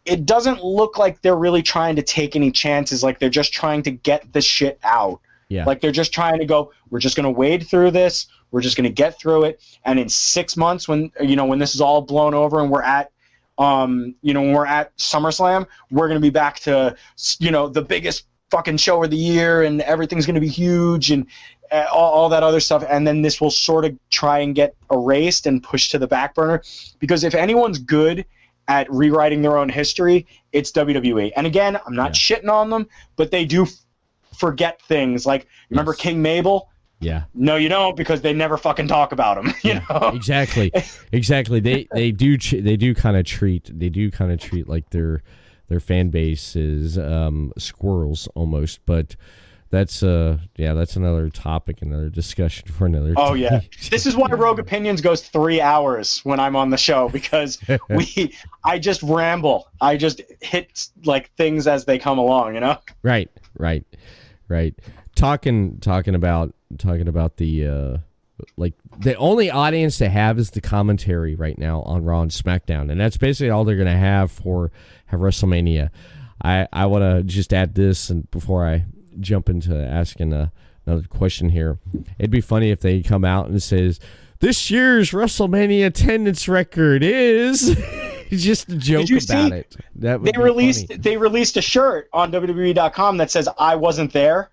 it doesn't look like they're really trying to take any chances. Like they're just trying to get the shit out. Yeah. Like they're just trying to go, we're just going to wade through this. We're just going to get through it. And in 6 months, when this is all blown over and we're at, when we're at SummerSlam, we're going to be back to, the biggest fucking show of the year and everything's going to be huge and all that other stuff. And then this will sort of try and get erased and pushed to the back burner, because if anyone's good at rewriting their own history, it's WWE. And again, I'm not shitting on them, but they do forget things. Like, remember King Mabel? Yeah. No, you don't, because they never fucking talk about him. You know? Exactly. They do kind of treat like their fan base is squirrels almost. But that's another topic, another discussion for another time. Oh yeah. This is why Rogue Opinions goes 3 hours when I'm on the show, because I just ramble. I just hit like things as they come along, you know? Right. Talking about the like the only audience they have is the commentary right now on Raw and SmackDown, and that's basically all they're going to have WrestleMania. I want to just add this, and before I jump into asking another question here, it'd be funny if they come out and says this year's WrestleMania attendance record is just a joke about it. That would they released a shirt on WWE.com that says I wasn't there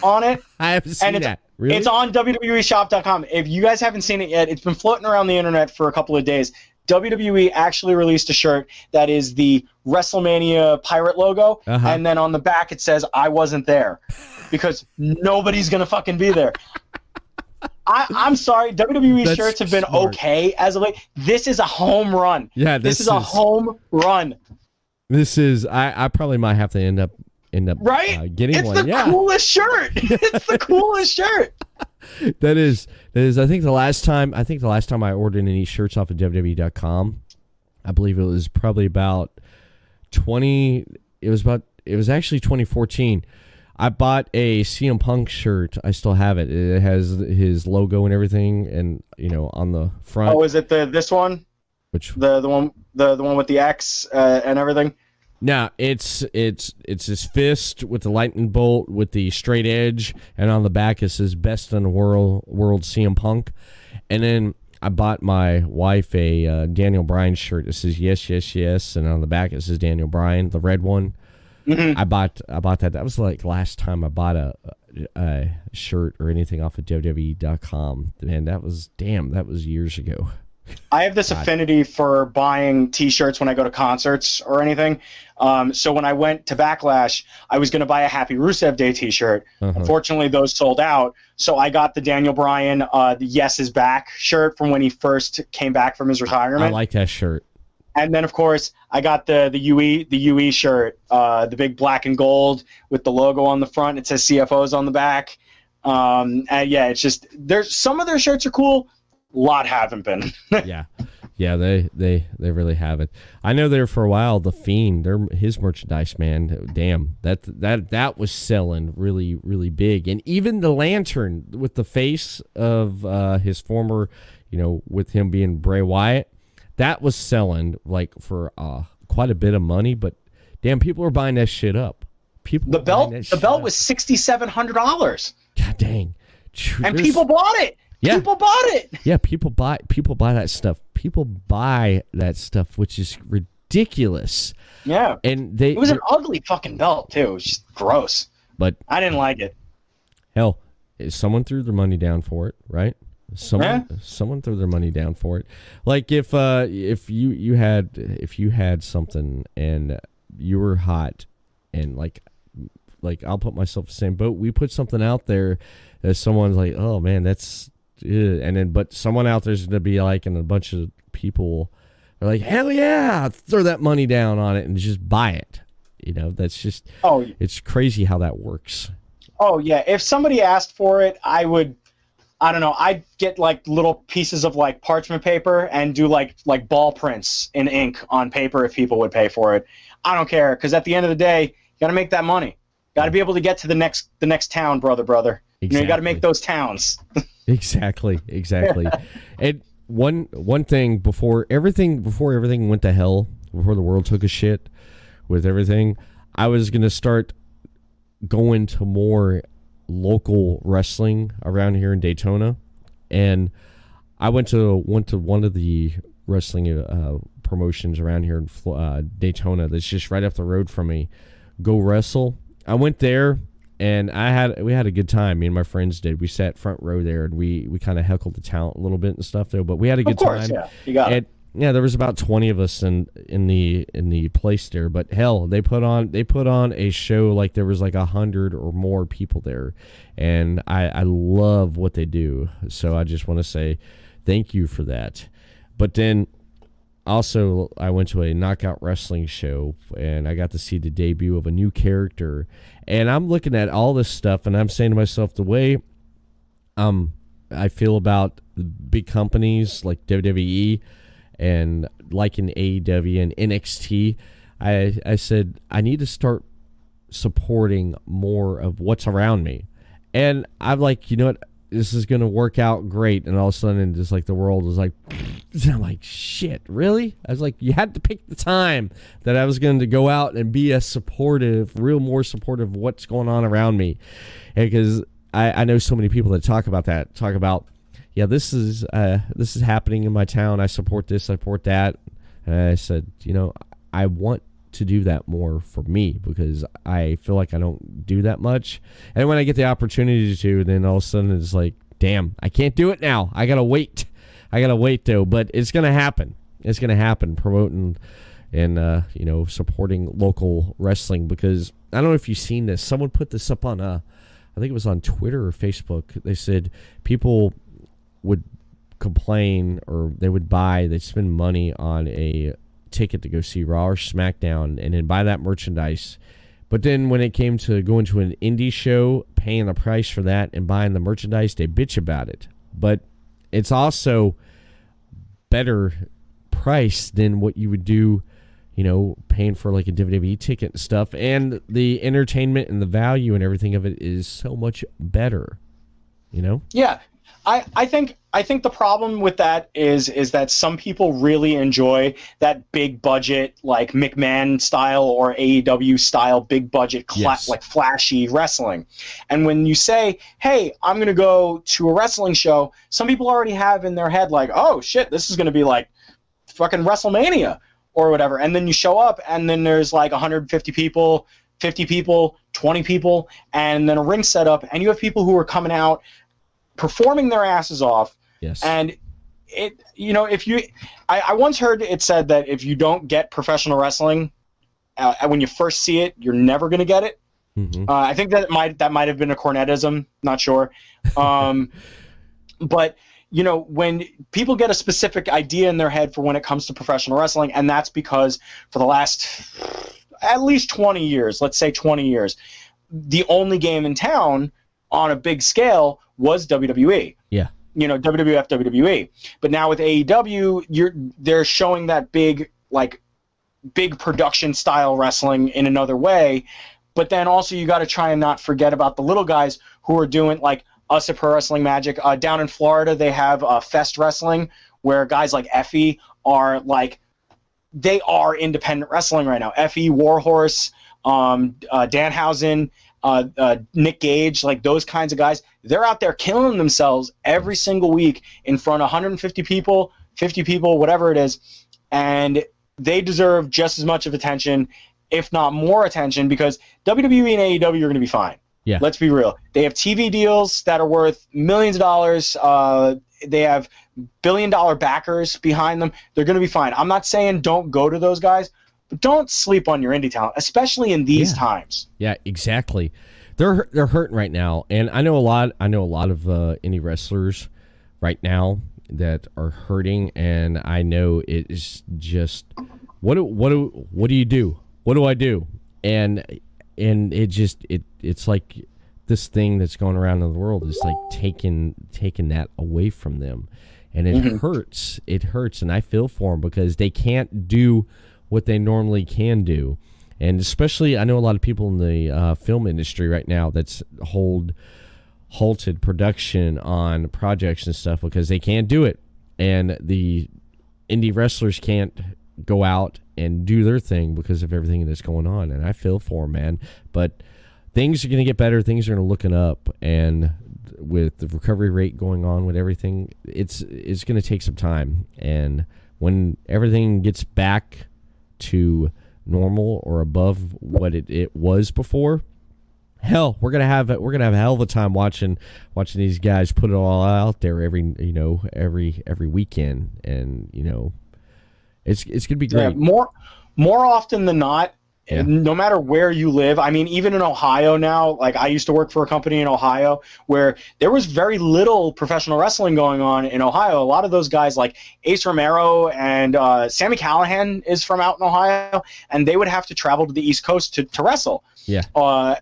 on it. I haven't seen that. Really? It's on WWEshop.com. If you guys haven't seen it yet, it's been floating around the internet for a couple of days. WWE actually released a shirt that is the WrestleMania pirate logo, and then on the back it says I wasn't there, because nobody's gonna fucking be there. I'm sorry, WWE shirts have been okay as of late. This is a home run. Yeah, this is a home run. This is I probably might have to end up right? Getting one. It's the coolest shirt. It's the coolest shirt. That is. I think the last time I ordered any shirts off of WWE.com, I believe it was probably about 20. It was actually 2014. I bought a CM Punk shirt. I still have it. It has his logo and everything, and on the front. Oh, is it this one? Which the one with the X and everything? No, it's his fist with the lightning bolt with the straight edge, and on the back it says "Best in the World CM Punk." And then I bought my wife a Daniel Bryan shirt that says "Yes, yes, yes," and on the back it says Daniel Bryan, the red one. Mm-hmm. I bought that. That was like last time I bought a shirt or anything off of WWE.com. Man, that was years ago. I have this affinity for buying T-shirts when I go to concerts or anything. So when I went to Backlash, I was going to buy a Happy Rusev Day T-shirt. Unfortunately, those sold out. So I got the Daniel Bryan the Yes is Back shirt from when he first came back from his retirement. I like that shirt. And then, of course, I got the UE shirt, the big black and gold with the logo on the front. It says CFOs on the back. And yeah, it's just some of their shirts are cool. A lot haven't been. yeah, they really haven't. I know there for a while. The Fiend, his merchandise, man, damn, that was selling really, really big. And even the lantern with the face of his former, with him being Bray Wyatt, that was selling like for quite a bit of money. But damn, people were buying that shit up. The belt was $6,700. God dang, and people bought it. Yeah. People bought it. Yeah, people buy that stuff. People buy that stuff, which is ridiculous. Yeah. And it was an ugly fucking belt too. It was just gross. But I didn't like it. Hell, someone threw their money down for it, right? Someone threw their money down for it. Like if you had something and you were hot, and like I'll put myself in the same boat. We put something out there that someone's like, oh man, that's, and then but someone out there's gonna be like, and a bunch of people are like, hell yeah, throw that money down on it and just buy it. You know, that's just, it's crazy how that works. Oh yeah, if somebody asked for it, I don't know, I'd get like little pieces of like parchment paper and do like ball prints in ink on paper if people would pay for it. I don't care, because at the end of the day, you got to make that money. Got to be able to get to the next town, brother. Exactly. You know, you got to make those towns. Exactly. And one thing before everything went to hell, before the world took a shit with everything, I was gonna start going to more local wrestling around here in Daytona, and I went to one of the wrestling promotions around here in Daytona that's just right up the road from me. Go Wrestle. I went there, and we had a good time. Me and my friends did. We sat front row there, and we kind of heckled the talent a little bit and stuff though. But we had a good time. Yeah, you got it. Yeah, there was about 20 of us in the place there. But hell, they put on a show like there was like 100 or more people there, and I love what they do. So I just want to say thank you for that. But then also, I went to a Knockout Wrestling show, and I got to see the debut of a new character. And I'm looking at all this stuff, and I'm saying to myself, the way I feel about big companies like WWE and like in AEW and NXT, I said, I need to start supporting more of what's around me. And I'm like, you know what? This is going to work out great. And all of a sudden, just like the world was like, I'm like, shit, really? I was like, you had to pick the time that I was going to go out and be more supportive of what's going on around me. Because I know so many people that talk about, yeah, this is happening in my town. I support this, I support that. And I said, you know, I want to do that more for me, because I feel like I don't do that much. And when I get the opportunity to, then all of a sudden it's like, damn, I can't do it now. I gotta wait though. But it's gonna happen. Promoting and supporting local wrestling, because I don't know if you've seen this. Someone put this up on I think it was on Twitter or Facebook. They said people would complain, or they'd spend money on a ticket to go see Raw or SmackDown and then buy that merchandise, but then when it came to going to an indie show, paying the price for that and buying the merchandise, they bitch about it. But it's also better price than what you would do, you know, paying for like a WWE ticket and stuff, and the entertainment and the value and everything of it is so much better, you know? Yeah. I think the problem with that is that some people really enjoy that big budget, like McMahon style or AEW style big budget like flashy wrestling. And when you say, hey, I'm going to go to a wrestling show, some people already have in their head like, oh shit, this is going to be like fucking WrestleMania or whatever. And then you show up and then there's like 150 people, 50 people, 20 people, and then a ring set up, and you have people who are coming out performing their asses off. Yes. And it, you know, I once heard it said that if you don't get professional wrestling when you first see it, you're never going to get it. Mm-hmm. I think that might have been a Cornetism, not sure. But you know, when people get a specific idea in their head for when it comes to professional wrestling, and that's because for the last at least 20 years, let's say 20 years, the only game in town on a big scale was WWE. Yeah. You know, WWF, WWE. But now with AEW, they're showing that big production style wrestling in another way. But then also you got to try and not forget about the little guys who are doing, like us at Pro Wrestling Magic. Down in Florida, they have Fest Wrestling, where guys like Effie are like, they are independent wrestling right now. Effie, Warhorse, Danhausen, Nick Gage, like those kinds of guys, they're out there killing themselves every single week in front of 150 people, 50 people, whatever it is. And they deserve just as much of attention, if not more attention, because WWE and AEW are going to be fine. Yeah. Let's be real. They have TV deals that are worth millions of dollars. They have billion-dollar backers behind them. They're going to be fine. I'm not saying don't go to those guys, but don't sleep on your indie talent, especially in these times. Yeah, exactly. They're hurting right now, and I know a lot of indie wrestlers right now that are hurting, and I know it is just what do you do? What do I do? And it's like this thing that's going around in the world is like taking that away from them, and it hurts. It hurts, and I feel for them because they can't do what they normally can do, and especially I know a lot of people in the film industry right now that's halted production on projects and stuff because they can't do it, and the indie wrestlers can't go out and do their thing because of everything that's going on, and I feel for them, man. But things are going to get better. Things are going to looking up, and with the recovery rate going on with everything, it's going to take some time. And when everything gets back to normal or above what it was before, hell, we're gonna have a hell of a time watching these guys put it all out there every weekend, and it's gonna be great. Yeah, more often than not. Yeah. No matter where you live, I mean, even in Ohio now, like I used to work for a company in Ohio where there was very little professional wrestling going on in Ohio. A lot of those guys like Ace Romero and Sammy Callahan is from out in Ohio, and they would have to travel to the East Coast to wrestle. Yeah.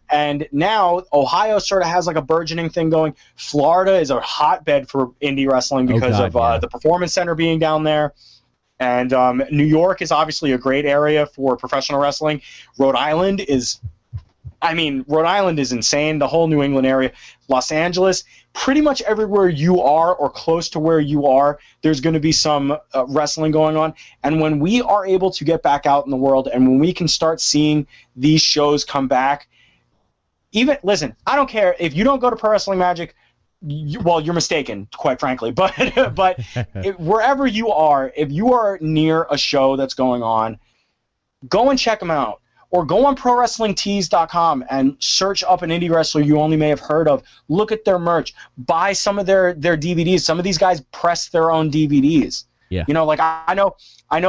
And now Ohio sort of has like a burgeoning thing going. Florida is a hotbed for indie wrestling because the Performance Center being down there. And New York is obviously a great area for professional wrestling. Rhode Island is insane. The whole New England area, Los Angeles, pretty much everywhere you are or close to where you are, there's going to be some wrestling going on. And when we are able to get back out in the world and when we can start seeing these shows come back, listen, I don't care if you don't go to Pro Wrestling Magic. You're mistaken, quite frankly. But wherever you are, if you are near a show that's going on, go and check them out. Or go on ProWrestlingTees.com and search up an indie wrestler you only may have heard of. Look at their merch. Buy some of their DVDs. Some of these guys press their own DVDs. Yeah. Like I know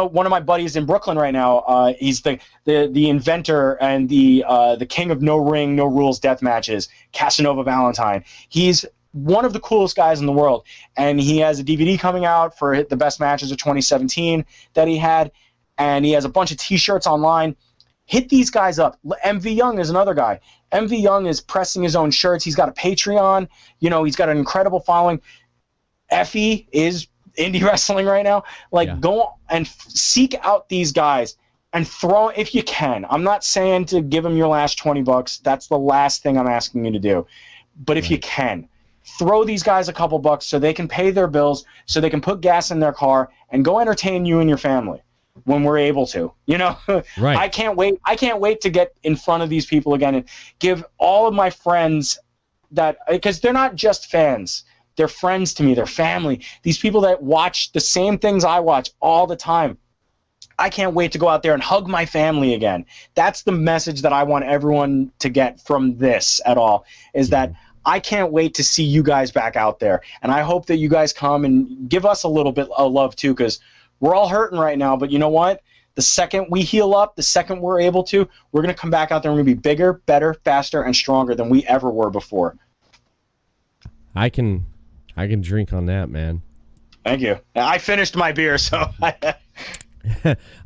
one of my buddies in Brooklyn right now. He's the inventor and the king of no ring, no rules death matches, Casanova Valentine. He's one of the coolest guys in the world, and he has a DVD coming out for the best matches of 2017 that he had, and he has a bunch of t-shirts online. Hit these guys up. MV Young is another guy. MV Young is pressing his own shirts. He's got a Patreon. He's got an incredible following. Effie is indie wrestling right now. Go and seek out these guys and throw if you can. I'm not saying to give them your last $20. That's the last thing I'm asking you to do. But if you can, throw these guys a couple bucks so they can pay their bills, so they can put gas in their car and go entertain you and your family when we're able to. Right. I can't wait to get in front of these people again and give all of my friends because they're not just fans. They're friends to me. They're family. These people that watch the same things I watch all the time. I can't wait to go out there and hug my family again. That's the message that I want everyone to get from this at all, is that I can't wait to see you guys back out there. And I hope that you guys come and give us a little bit of love too, because we're all hurting right now. But you know what? The second we heal up, the second we're able to, we're going to come back out there and we're going to be bigger, better, faster, and stronger than we ever were before. I can drink on that, man. Thank you. I finished my beer, so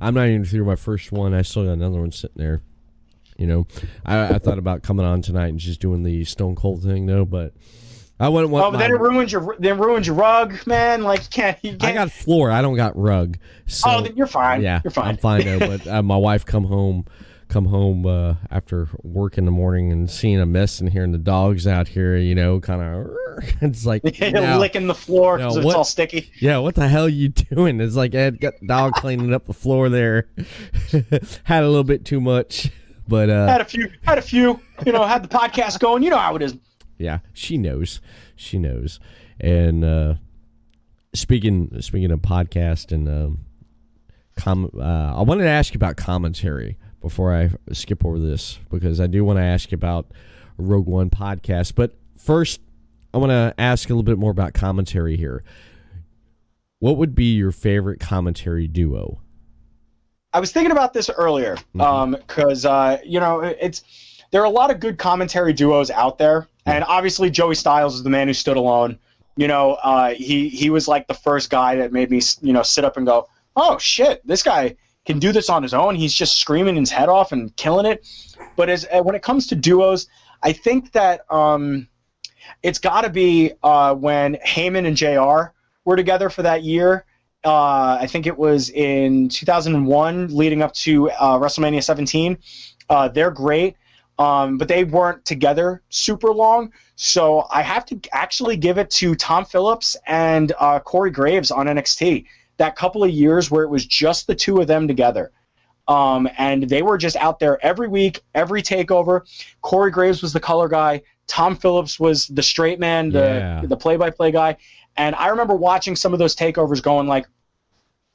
I'm not even through my first one. I still got another one sitting there. I thought about coming on tonight and just doing the Stone Cold thing, though, but I wouldn't want. Oh, but then it ruins your rug, man. Like you can't. I got floor. I don't got rug. So, then you're fine. Yeah, you're fine. I'm fine though. But my wife come home after work in the morning and seeing a mess and hearing the dogs out here. Kind of. It's like licking the floor because it's all sticky. Yeah, what the hell are you doing? It's like Ed got the dog cleaning up the floor there. Had a little bit too much. But had a few, had the podcast going. You know how it is. Yeah, she knows. And speaking of podcast and I wanted to ask you about commentary before I skip over this, because I do want to ask you about Rogue One podcast. But first, I want to ask a little bit more about commentary here. What would be your favorite commentary duo? I was thinking about this earlier because there are a lot of good commentary duos out there, and obviously Joey Styles is the man who stood alone. He was like the first guy that made me sit up and go, oh shit, this guy can do this on his own. He's just screaming his head off and killing it. But when it comes to duos, I think that it's got to be when Heyman and JR were together for that year. I think it was in 2001 leading up to WrestleMania 17. They're great, but they weren't together super long. So I have to actually give it to Tom Phillips and Corey Graves on NXT. That couple of years where it was just the two of them together. And they were just out there every week, every takeover. Corey Graves was the color guy. Tom Phillips was the straight man, the play-by-play guy. And I remember watching some of those takeovers going like,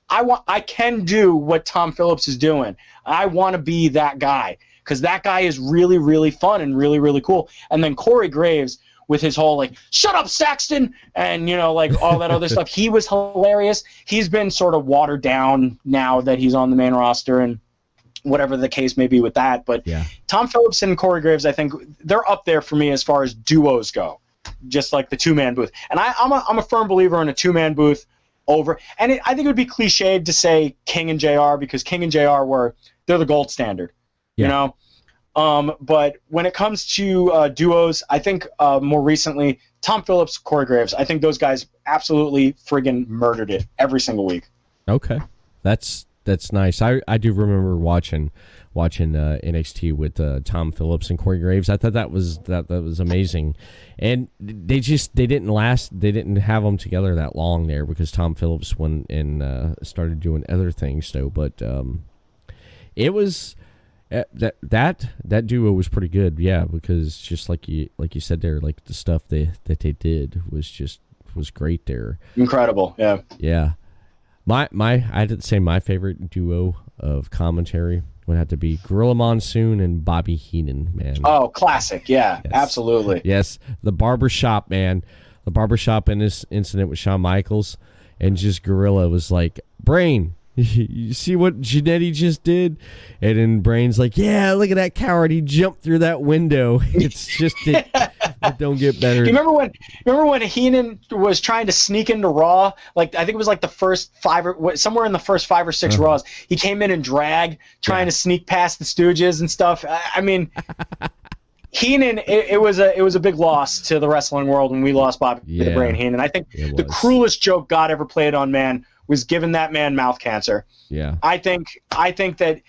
I can do what Tom Phillips is doing. I want to be that guy because that guy is really, really fun and really, really cool. And then Corey Graves with his whole like, shut up, Saxton, and like all that other stuff. He was hilarious. He's been sort of watered down now that he's on the main roster and whatever the case may be with that. But Tom Phillips and Corey Graves, I think they're up there for me as far as duos go. Just like the two-man booth. And I'm a firm believer in a two-man booth over. And I think it would be cliched to say King and JR because King and JR they're the gold standard, But when it comes to duos, I think more recently, Tom Phillips, Corey Graves, I think those guys absolutely friggin' murdered it every single week. Okay. That's nice. I do remember watching NXT with Tom Phillips and Corey Graves. I thought that was amazing, and they didn't have them together that long there because Tom Phillips went and started doing other things though. But it was that duo was pretty good, because just like you said there, like the stuff that they did was great there. Incredible, yeah. I had to say my favorite duo of commentary would have to be Gorilla Monsoon and Bobby Heenan, man. Oh, classic. Yeah, yes. Absolutely. Yes, the barbershop, man. The barbershop in this incident with Shawn Michaels, and just Gorilla was like, Brain, you see what Jannetty just did? And then Brain's like, yeah, look at that coward. He jumped through that window. It's just it don't get better. You remember when Heenan was trying to sneak into Raw? Like I think it was like the first somewhere in the first 5 or 6 Raws. He came in drag, trying to sneak past the Stooges and stuff. I mean, Heenan, it was a big loss to the wrestling world when we lost Bobby the Brain Heenan. I think the cruelest joke God ever played on man was giving that man mouth cancer. Yeah. I think that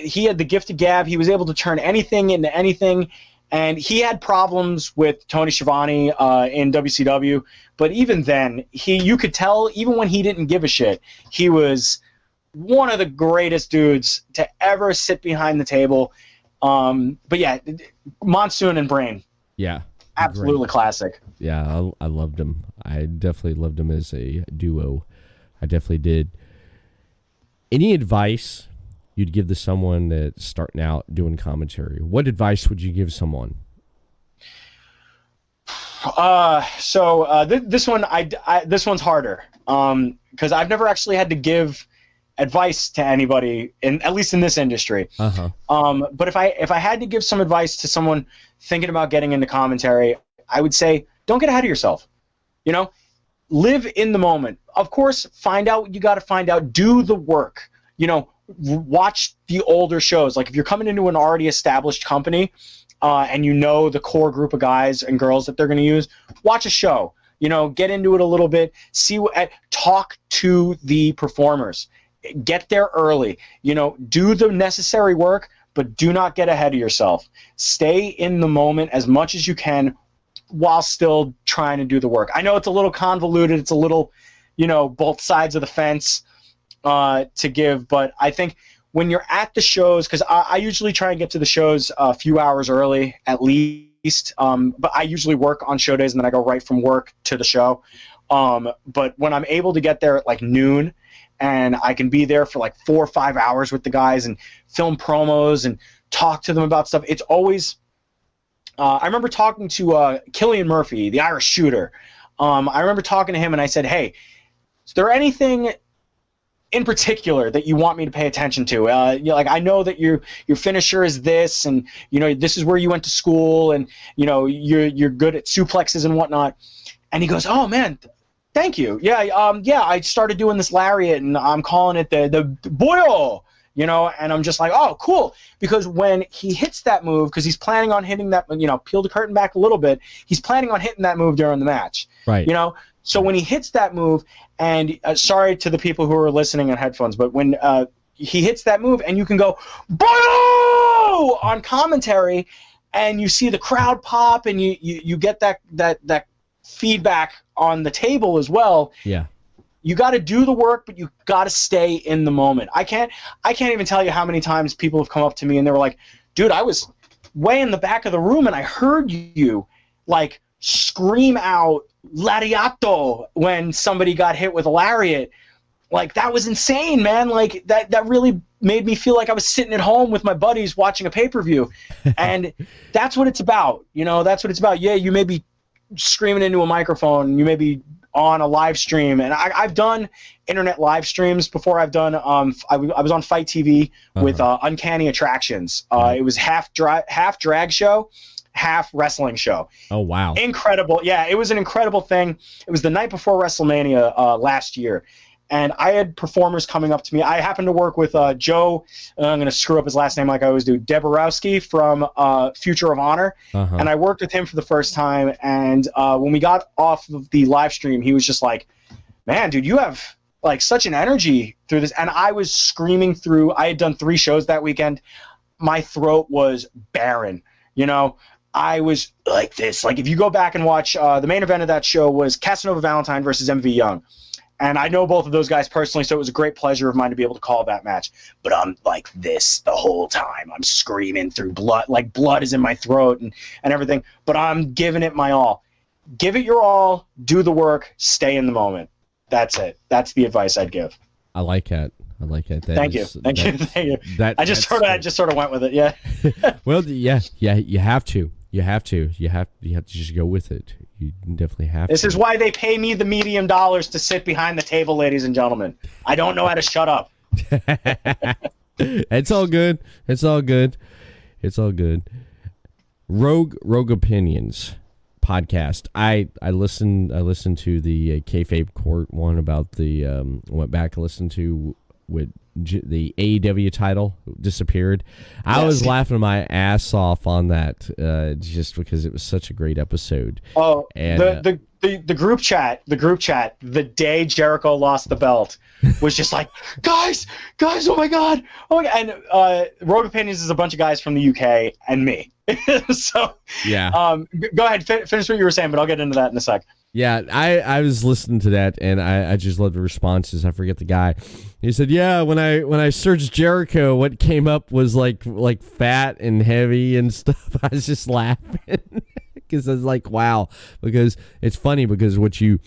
he had the gift of gab. He was able to turn anything into anything. And he had problems with Tony Schiavone in WCW, but even then, you could tell, even when he didn't give a shit, he was one of the greatest dudes to ever sit behind the table. But yeah, Monsoon and Brain. Yeah. Absolutely great. Classic. Yeah, I loved him. I definitely loved him as a duo. I definitely did. Any advice you'd give to someone that's starting out doing commentary? What advice would you give someone? This one's harder because I've never actually had to give advice to anybody, at least in this industry. But if I had to give some advice to someone thinking about getting into commentary, I would say don't get ahead of yourself. Live in the moment. Of course, find out what you got to find out. Do the work. Watch the older shows. Like if you're coming into an already established company and the core group of guys and girls that they're going to use, watch a show. Get into it a little bit. Talk to the performers. Get there early. Do the necessary work, but do not get ahead of yourself. Stay in the moment as much as you can while still trying to do the work. I know it's a little convoluted. It's a little, both sides of the fence to give, but I think when you're at the shows, because I usually try and get to the shows a few hours early at least, but I usually work on show days and then I go right from work to the show. But when I'm able to get there at like noon and I can be there for like 4 or 5 hours with the guys and film promos and talk to them about stuff, it's always I remember talking to Killian Murphy, the Irish shooter. I remember talking to him and I said, hey, is there anything in particular that you want me to pay attention to? Like, I know that your finisher is this, and this is where you went to school, and you're good at suplexes and whatnot. And he goes, oh man, thank you. Yeah, I started doing this lariat, and I'm calling it the boyo. And I'm just like, oh, cool. Because when he hits that move, because he's planning on hitting that, peel the curtain back a little bit, he's planning on hitting that move during the match. Right. So when he hits that move, and sorry to the people who are listening on headphones, but when he hits that move, and you can go, boyo! On commentary, and you see the crowd pop, and you get that feedback on the table as well. Yeah. You got to do the work, but you got to stay in the moment. I can't even tell you how many times people have come up to me and they were like, dude, I was way in the back of the room and I heard you like scream out lariato when somebody got hit with a lariat. Like, that was insane, man. Like, that really made me feel like I was sitting at home with my buddies watching a pay-per-view. And that's what it's about. That's what it's about. Yeah, you may be screaming into a microphone. You may be on a live stream, and I've done internet live streams before. I've done I was on Fight TV with Uncanny Attractions. It was half drag show, half wrestling show. Oh wow, incredible. Yeah, it was an incredible thing. It was the night before WrestleMania last year, and I had performers coming up to me. I happened to work with Joe, I'm going to screw up his last name like I always do, Deborowski from Future of Honor. And I worked with him for the first time. And when we got off of the live stream, he was just like, man, dude, you have like such an energy through this. And I was screaming through. I had done 3 shows that weekend. My throat was barren. I was like this. Like, if you go back and watch the main event of that show was Casanova Valentine versus MV Young. And I know both of those guys personally, so it was a great pleasure of mine to be able to call that match. But I'm like this the whole time. I'm screaming through blood. Like, blood is in my throat and everything. But I'm giving it my all. Give it your all. Do the work. Stay in the moment. That's it. That's the advice I'd give. I like that. Thank you. I just sort of went with it. Yeah. Well, yeah. You have to. You have to just go with it. You definitely have This to. is why they pay me the medium dollars to sit behind the table, ladies and gentlemen. I don't know how to shut up. It's all good. Rogue Opinions podcast. I listened to the Kayfabe Court one about the went back and listened to with the AEW title disappeared. I was laughing my ass off on that just because it was such a great episode. Oh, and the group chat, the day Jericho lost the belt was just like, guys, oh my god. And Rogue Opinions is a bunch of guys from the UK and me. So yeah, go ahead, finish what you were saying, but I'll get into that in a sec. Yeah, I was listening to that, and I just love the responses. I forget the guy. He said, "Yeah, when I searched Jericho, what came up was like fat and heavy and stuff." I was just laughing because I was like, "Wow!" Because it's funny because what you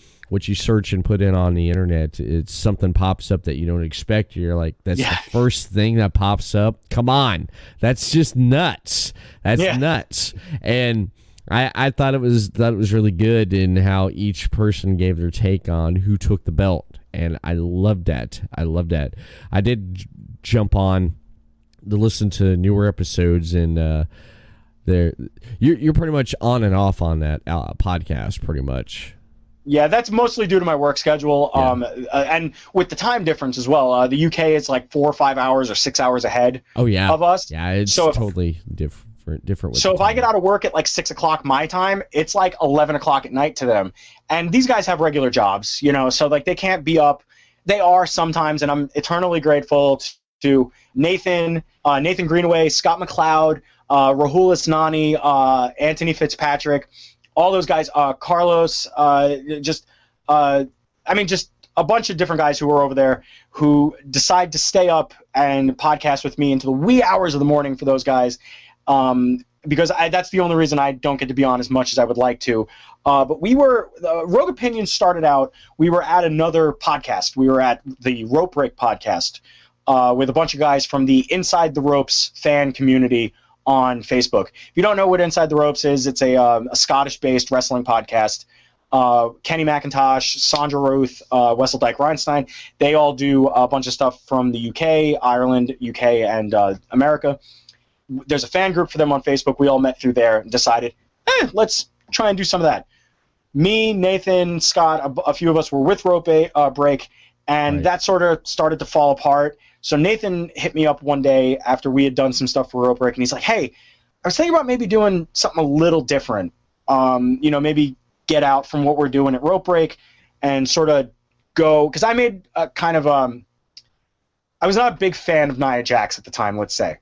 search and put in on the internet, it's something pops up that you don't expect. You're like, "That's the first thing that pops up." Come on, that's just nuts. That's nuts, and. I thought it was really good in how each person gave their take on who took the belt, and I loved that. I did jump on to listen to newer episodes, and you're pretty much on and off on that podcast, pretty much. Yeah, that's mostly due to my work schedule, and with the time difference as well. The UK is like 4 or 5 hours or 6 hours ahead. Of us. Yeah, it's totally different. So if I get out of work at like 6 o'clock my time, it's like 11 o'clock at night to them. And these guys have regular jobs, so like they can't be up. They are sometimes, and I'm eternally grateful to Nathan Greenaway, Scott McLeod, Rahul Asnani, Anthony Fitzpatrick, all those guys, Carlos, just a bunch of different guys who are over there who decide to stay up and podcast with me into the wee hours of the morning for those guys. because that's the only reason I don't get to be on as much as I would like to. But Rogue Opinions started out, we were at another podcast. We were at the Rope Break podcast with a bunch of guys from the Inside the Ropes fan community on Facebook. If you don't know what Inside the Ropes is, it's a Scottish-based wrestling podcast. Kenny McIntosh, Sandra Ruth, Wessel Dyke Reinstein, they all do a bunch of stuff from the UK, Ireland, UK, and America. There's a fan group for them on Facebook. We all met through there and decided, let's try and do some of that. Me, Nathan, Scott, a few of us were with Rope Break, and that sort of started to fall apart. So Nathan hit me up one day after we had done some stuff for Rope Break, and he's like, hey, I was thinking about maybe doing something a little different. Maybe get out from what we're doing at Rope Break and sort of go, because I made a kind of I was not a big fan of Nia Jax at the time, let's say.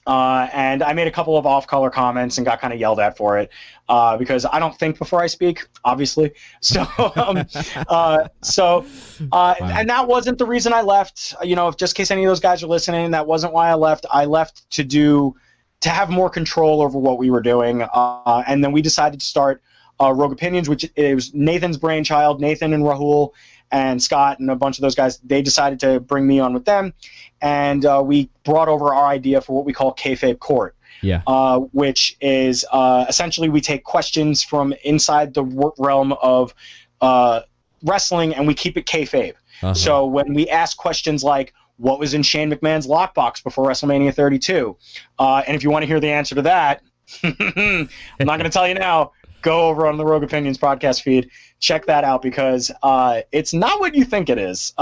And I made a couple of off-color comments and got kind of yelled at for it because I don't think before I speak, obviously. So, and that wasn't the reason I left. If just in case any of those guys are listening, that wasn't why I left. I left to have more control over what we were doing. And then we decided to start Rogue Opinions, which it was Nathan's brainchild. Nathan and Rahul and Scott and a bunch of those guys, they decided to bring me on with them, and we brought over our idea for what we call Kayfabe Court, which is essentially we take questions from inside the realm of wrestling and we keep it kayfabe. So when we ask questions like, what was in Shane McMahon's lockbox before WrestleMania 32? And if you want to hear the answer to that, I'm not going to tell you now. Go over on the Rogue Opinions podcast feed. Check that out because it's not what you think it is.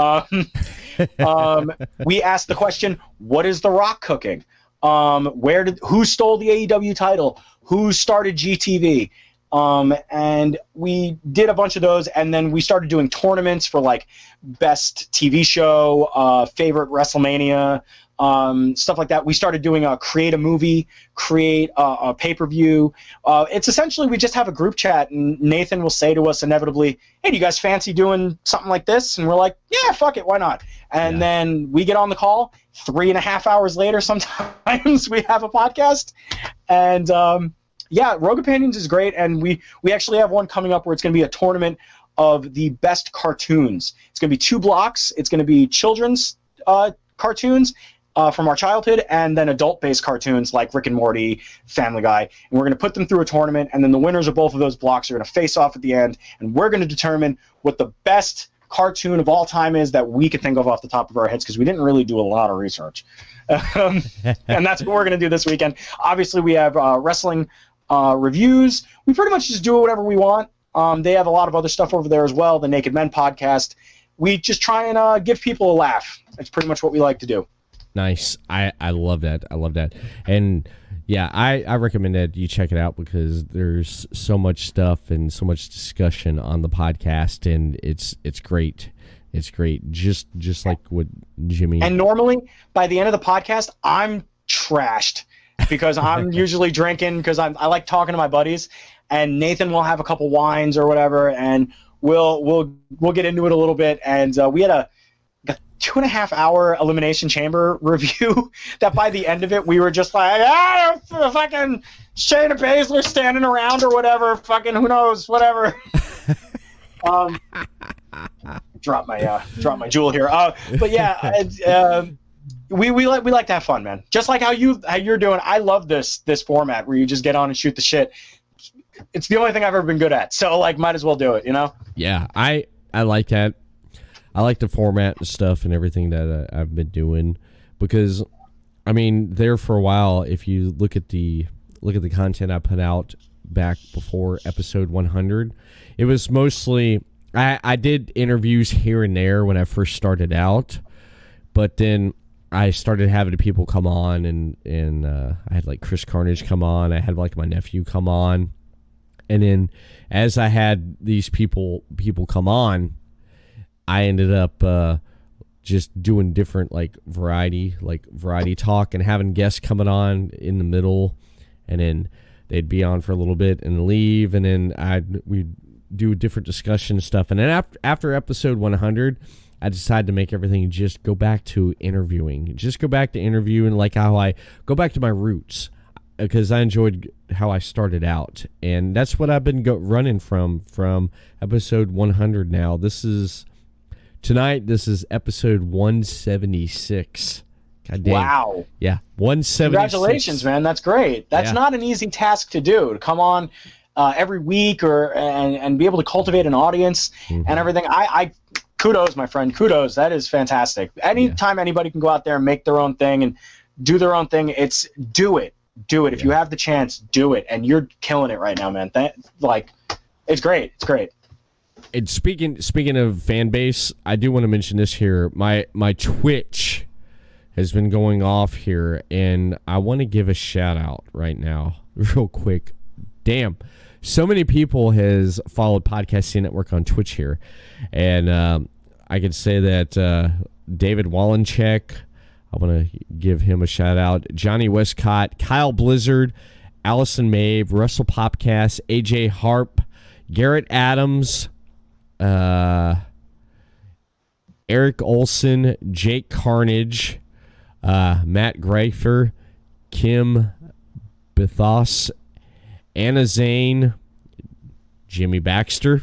We asked the question, what is The Rock cooking? Who stole the AEW title? Who started GTV? And we did a bunch of those, and then we started doing tournaments for like best TV show, favorite WrestleMania, stuff like that. We started doing create a movie, create a pay-per-view. It's essentially we just have a group chat, and Nathan will say to us inevitably, hey, do you guys fancy doing something like this? And we're like, yeah, fuck it, why not? And then we get on the call. 3.5 hours later, sometimes we have a podcast. And Rogue Opinions is great, and we actually have one coming up where it's going to be a tournament of the best cartoons. It's going to be 2 blocks. It's going to be children's cartoons from our childhood, and then adult-based cartoons like Rick and Morty, Family Guy. And we're going to put them through a tournament, and then the winners of both of those blocks are going to face off at the end, and we're going to determine what the best cartoon of all time is that we could think of off the top of our heads, because we didn't really do a lot of research. And that's what we're going to do this weekend. Obviously, we have wrestling reviews. We pretty much just do whatever we want. They have a lot of other stuff over there as well, the Naked Men podcast. We just try and give people a laugh. That's pretty much what we like to do. Nice. I love that. I love that. And yeah, I recommend that you check it out because there's so much stuff and so much discussion on the podcast, and it's great. It's great. Just like what Jimmy. And normally by the end of the podcast, I'm trashed because I'm usually drinking because I like talking to my buddies, and Nathan will have a couple wines or whatever, and we'll get into it a little bit. And we had a 2.5 hour Elimination Chamber review that by the end of it we were just like, fucking Shayna Baszler standing around or whatever, fucking who knows, whatever. Drop my jewel here. But yeah, we like to have fun, man. Just like how you're doing. I love this format where you just get on and shoot the shit. It's the only thing I've ever been good at, so like might as well do it, you know? Yeah, I like that. I like the format and stuff and everything that I've been doing because, I mean, there for a while, if you look at the content I put out back before episode 100, it was mostly I did interviews here and there when I first started out, but then I started having people come on and I had like Chris Carnage come on, I had like my nephew come on, and then as I had these people come on, I ended up just doing different like variety talk and having guests coming on in the middle, and then they'd be on for a little bit and leave, and then we'd do different discussion stuff. And then after episode 100, I decided to make everything just go back to interviewing. Just go back to interviewing, like how I go back to my roots. because I enjoyed how I started out, and that's what I've been running from episode 100 now. Tonight, this is episode 176. God damn. Wow. Yeah, 176. Congratulations, man. That's great. That's not an easy task to do, to come on every week and be able to cultivate an audience and everything. I kudos, my friend. Kudos. That is fantastic. Anytime anybody can go out there and make their own thing and do their own thing, do it. Do it. If you have the chance, do it. And you're killing it right now, man. It's great. It's great. And speaking of fan base, I do want to mention this here. My Twitch has been going off here, and I want to give a shout out right now, real quick. Damn, so many people has followed Podcasting Network on Twitch here, and I could say that David Wallencheck, I want to give him a shout out. Johnny Westcott, Kyle Blizzard, Allison Mave, Russell Popcast, AJ Harp, Garrett Adams, Eric Olson, Jake Carnage, Matt Grafer, Kim Bethos, Anna Zane, Jimmy Baxter,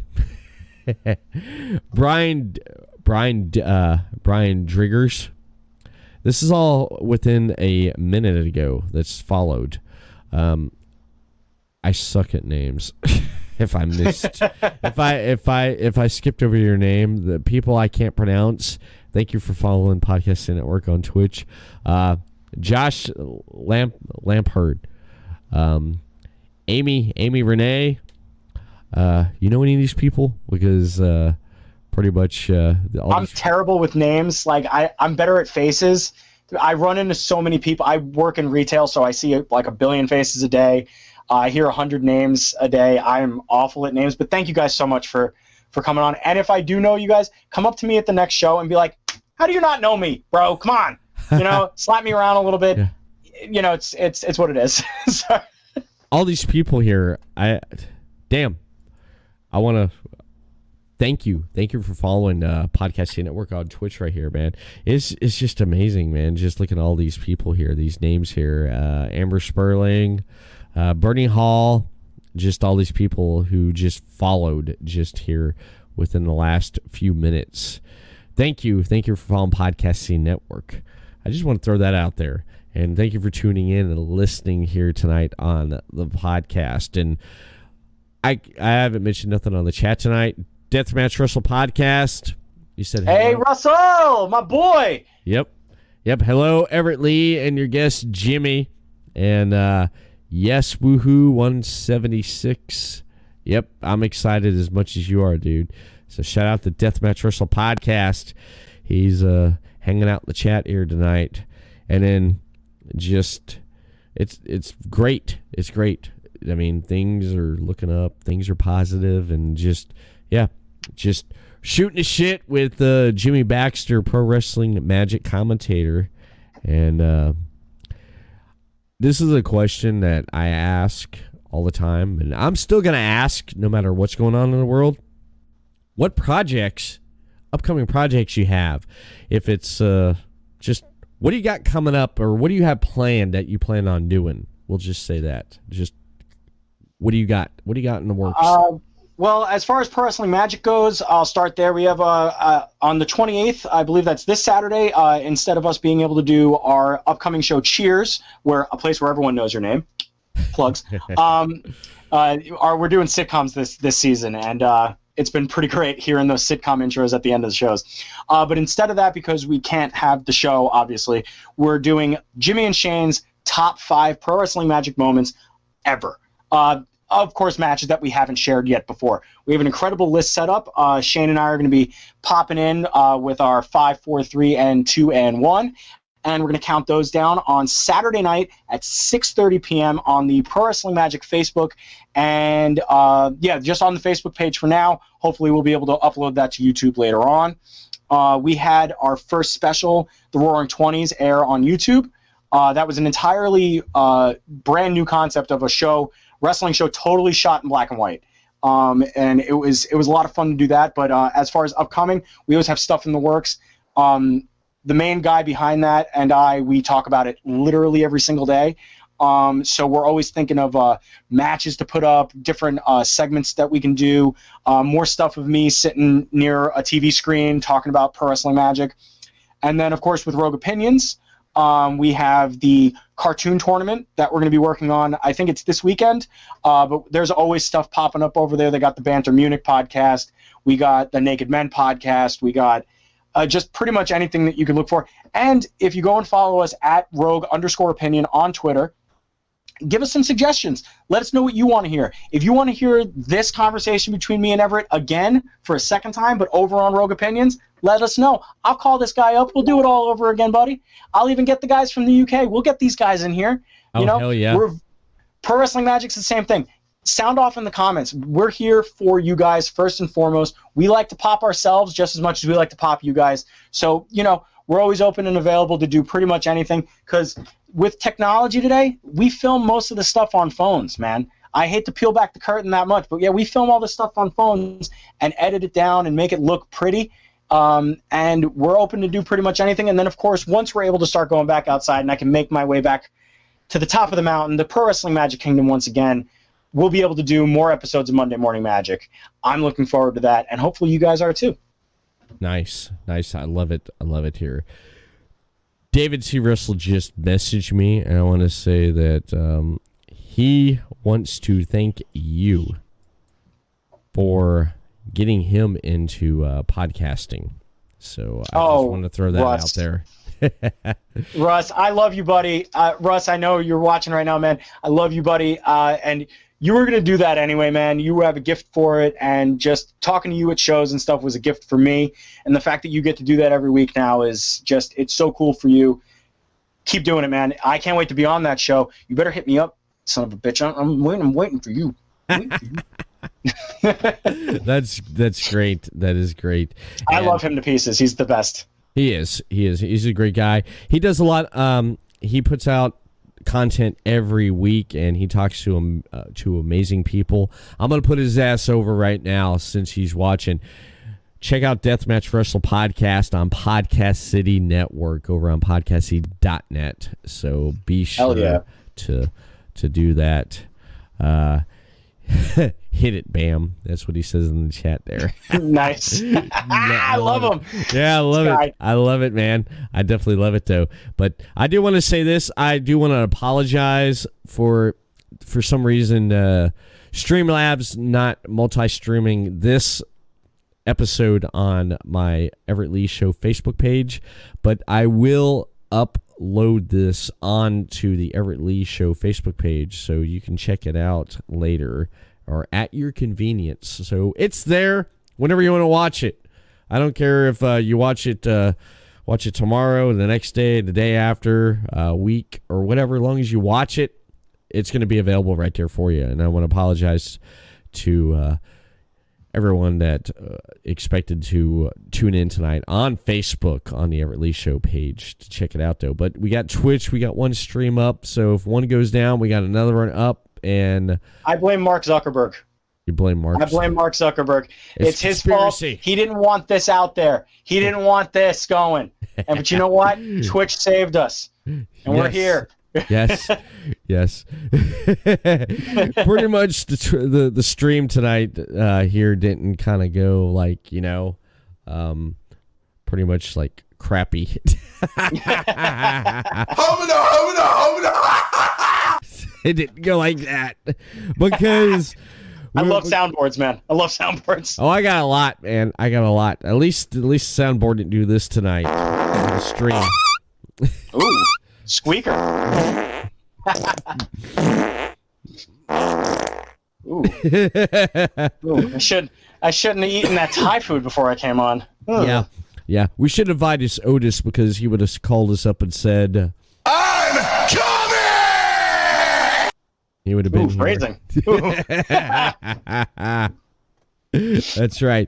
Brian Driggers. This is all within a minute ago that's followed. I suck at names. If I missed, if I skipped over your name, the people I can't pronounce, thank you for following Podcasting Network on Twitch. Josh Lampherd, Amy Renee. You know any of these people? Because pretty much I'm terrible with names. Like I'm better at faces. I run into so many people. I work in retail, so I see like a billion faces a day. I hear 100 names a day. I'm awful at names, but thank you guys so much for coming on. And if I do know you guys, come up to me at the next show and be like, how do you not know me, bro? Come on. Slap me around a little bit. Yeah. It's what it is. So. All these people here, I want to thank you. Thank you for following Podcasting Network on Twitch right here, man. It's just amazing, man. Just looking at all these people here, these names here. Amber Sperling, Bernie Hall, just all these people who just followed just here within the last few minutes. Thank you for following Podcasting Network. I just want to throw that out there. And thank you for tuning in and listening here tonight on the podcast. And I haven't mentioned nothing on the chat tonight. Deathmatch Wrestle Podcast. You said hello. Hey, Russell, my boy. Yep. Hello, Everett Lee and your guest, Jimmy. And yes, woohoo, 176. Yep, I'm excited as much as you are, dude. So shout out to Deathmatch Wrestle Podcast. He's hanging out in the chat here tonight. And then just, it's great. It's great. I mean, things are looking up. Things are positive. And just shooting the shit with Jimmy Baxter, Pro Wrestling Magic Commentator. And this is a question that I ask all the time, and I'm still going to ask no matter what's going on in the world. What upcoming projects you have? If it's just, what do you got coming up, or what do you have planned that you plan on doing? We'll just say that. Just, what do you got? What do you got in the works? Well, as far as Pro Wrestling Magic goes, I'll start there. We have on the 28th, I believe that's this Saturday, instead of us being able to do our upcoming show Cheers, a place where everyone knows your name, plugs, we're doing sitcoms this season, and it's been pretty great hearing those sitcom intros at the end of the shows. But instead of that, because we can't have the show, obviously, we're doing Jimmy and Shane's top 5 Pro Wrestling Magic moments ever. Of course, matches that we haven't shared yet before. We have an incredible list set up. Shane and I are going to be popping in with our 5, 4, 3, and 2, and 1. And we're going to count those down on Saturday night at 6:30 p.m. on the Pro Wrestling Magic Facebook. And, just on the Facebook page for now. Hopefully we'll be able to upload that to YouTube later on. We had our first special, The Roaring Twenties, air on YouTube. That was an entirely brand new concept of a wrestling show, totally shot in black and white. And it was a lot of fun to do that. But as far as upcoming, we always have stuff in the works. The main guy behind that and we talk about it literally every single day. So we're always thinking of matches to put up, different segments that we can do, more stuff of me sitting near a TV screen talking about Pro Wrestling Magic. And then, of course, with Rogue Opinions, we have the cartoon tournament that we're going to be working on. I think it's this weekend, but there's always stuff popping up over there. They got the Banter Munich podcast. We got the Naked Men podcast. We got just pretty much anything that you can look for. And if you go and follow us at Rogue_Opinion on Twitter, give us some suggestions. Let us know what you want to hear. If you want to hear this conversation between me and Everett again for a second time, but over on Rogue Opinions, let us know. I'll call this guy up. We'll do it all over again, buddy. I'll even get the guys from the UK. We'll get these guys in here. Hell yeah. Pro Wrestling Magic's the same thing. Sound off in the comments. We're here for you guys first and foremost. We like to pop ourselves just as much as we like to pop you guys. So, we're always open and available to do pretty much anything, because with technology today, we film most of the stuff on phones, man. I hate to peel back the curtain that much, but yeah, we film all this stuff on phones and edit it down and make it look pretty. And we're open to do pretty much anything. And then, of course, once we're able to start going back outside and I can make my way back to the top of the mountain, the Pro Wrestling Magic Kingdom once again, we'll be able to do more episodes of Monday Morning Magic. I'm looking forward to that, and hopefully you guys are too. Nice. I love it. I love it here. David C. Russell just messaged me, and I want to say that he wants to thank you for getting him into podcasting. So I just want to throw that out there. Russ, I love you, buddy. Russ, I know you're watching right now, man. I love you, buddy. And you were going to do that anyway, man. You have a gift for it, and just talking to you at shows and stuff was a gift for me. And the fact that you get to do that every week now is just, it's so cool for you. Keep doing it, man. I can't wait to be on that show. You better hit me up, son of a bitch. I'm waiting for you. That's great. That is great. I love him to pieces. He's the best. He is. He's a great guy. He does a lot. He puts out content every week, and he talks to amazing people. I'm gonna put his ass over right now since he's watching. Check out Deathmatch Wrestle Podcast on Podcast City Network over on podcastcity.net. So be sure to do that. Hit it, Bam. That's what he says in the chat there. Nice. I love him. Yeah, I love it. I love it, man. I definitely love it, though. But I do want to say this. I do want to apologize for some reason Streamlabs not multi-streaming this episode on my Everett Lee Show Facebook page, but I will upload this onto the Everett Lee Show Facebook page so you can check it out later or at your convenience. So it's there whenever you want to watch it. I don't care if you watch it tomorrow, the next day, the day after, week, or whatever. As long as you watch it, it's going to be available right there for you. And I want to apologize to everyone that expected to tune in tonight on Facebook on the Everett Lee Show page to check it out, though. But we got Twitch. We got one stream up. So if one goes down, we got another one up. And I blame Mark Zuckerberg. You blame Mark? I blame Mark Zuckerberg. It's his fault. He didn't want this out there. He didn't want this going. But you know what? Twitch saved us. And we're here. Yes. Pretty much the stream tonight here didn't kind of go like, pretty much like crappy. It didn't go like that because I love soundboards, man. I love soundboards. Oh, I got a lot, man. I got a lot. At least the soundboard didn't do this tonight on the stream. Ooh, squeaker. Ooh. Ooh, I shouldn't have eaten that Thai food before I came on. Yeah. We should have invited Otis because he would have called us up and said, I'm coming! He would have been phrasing. That's right.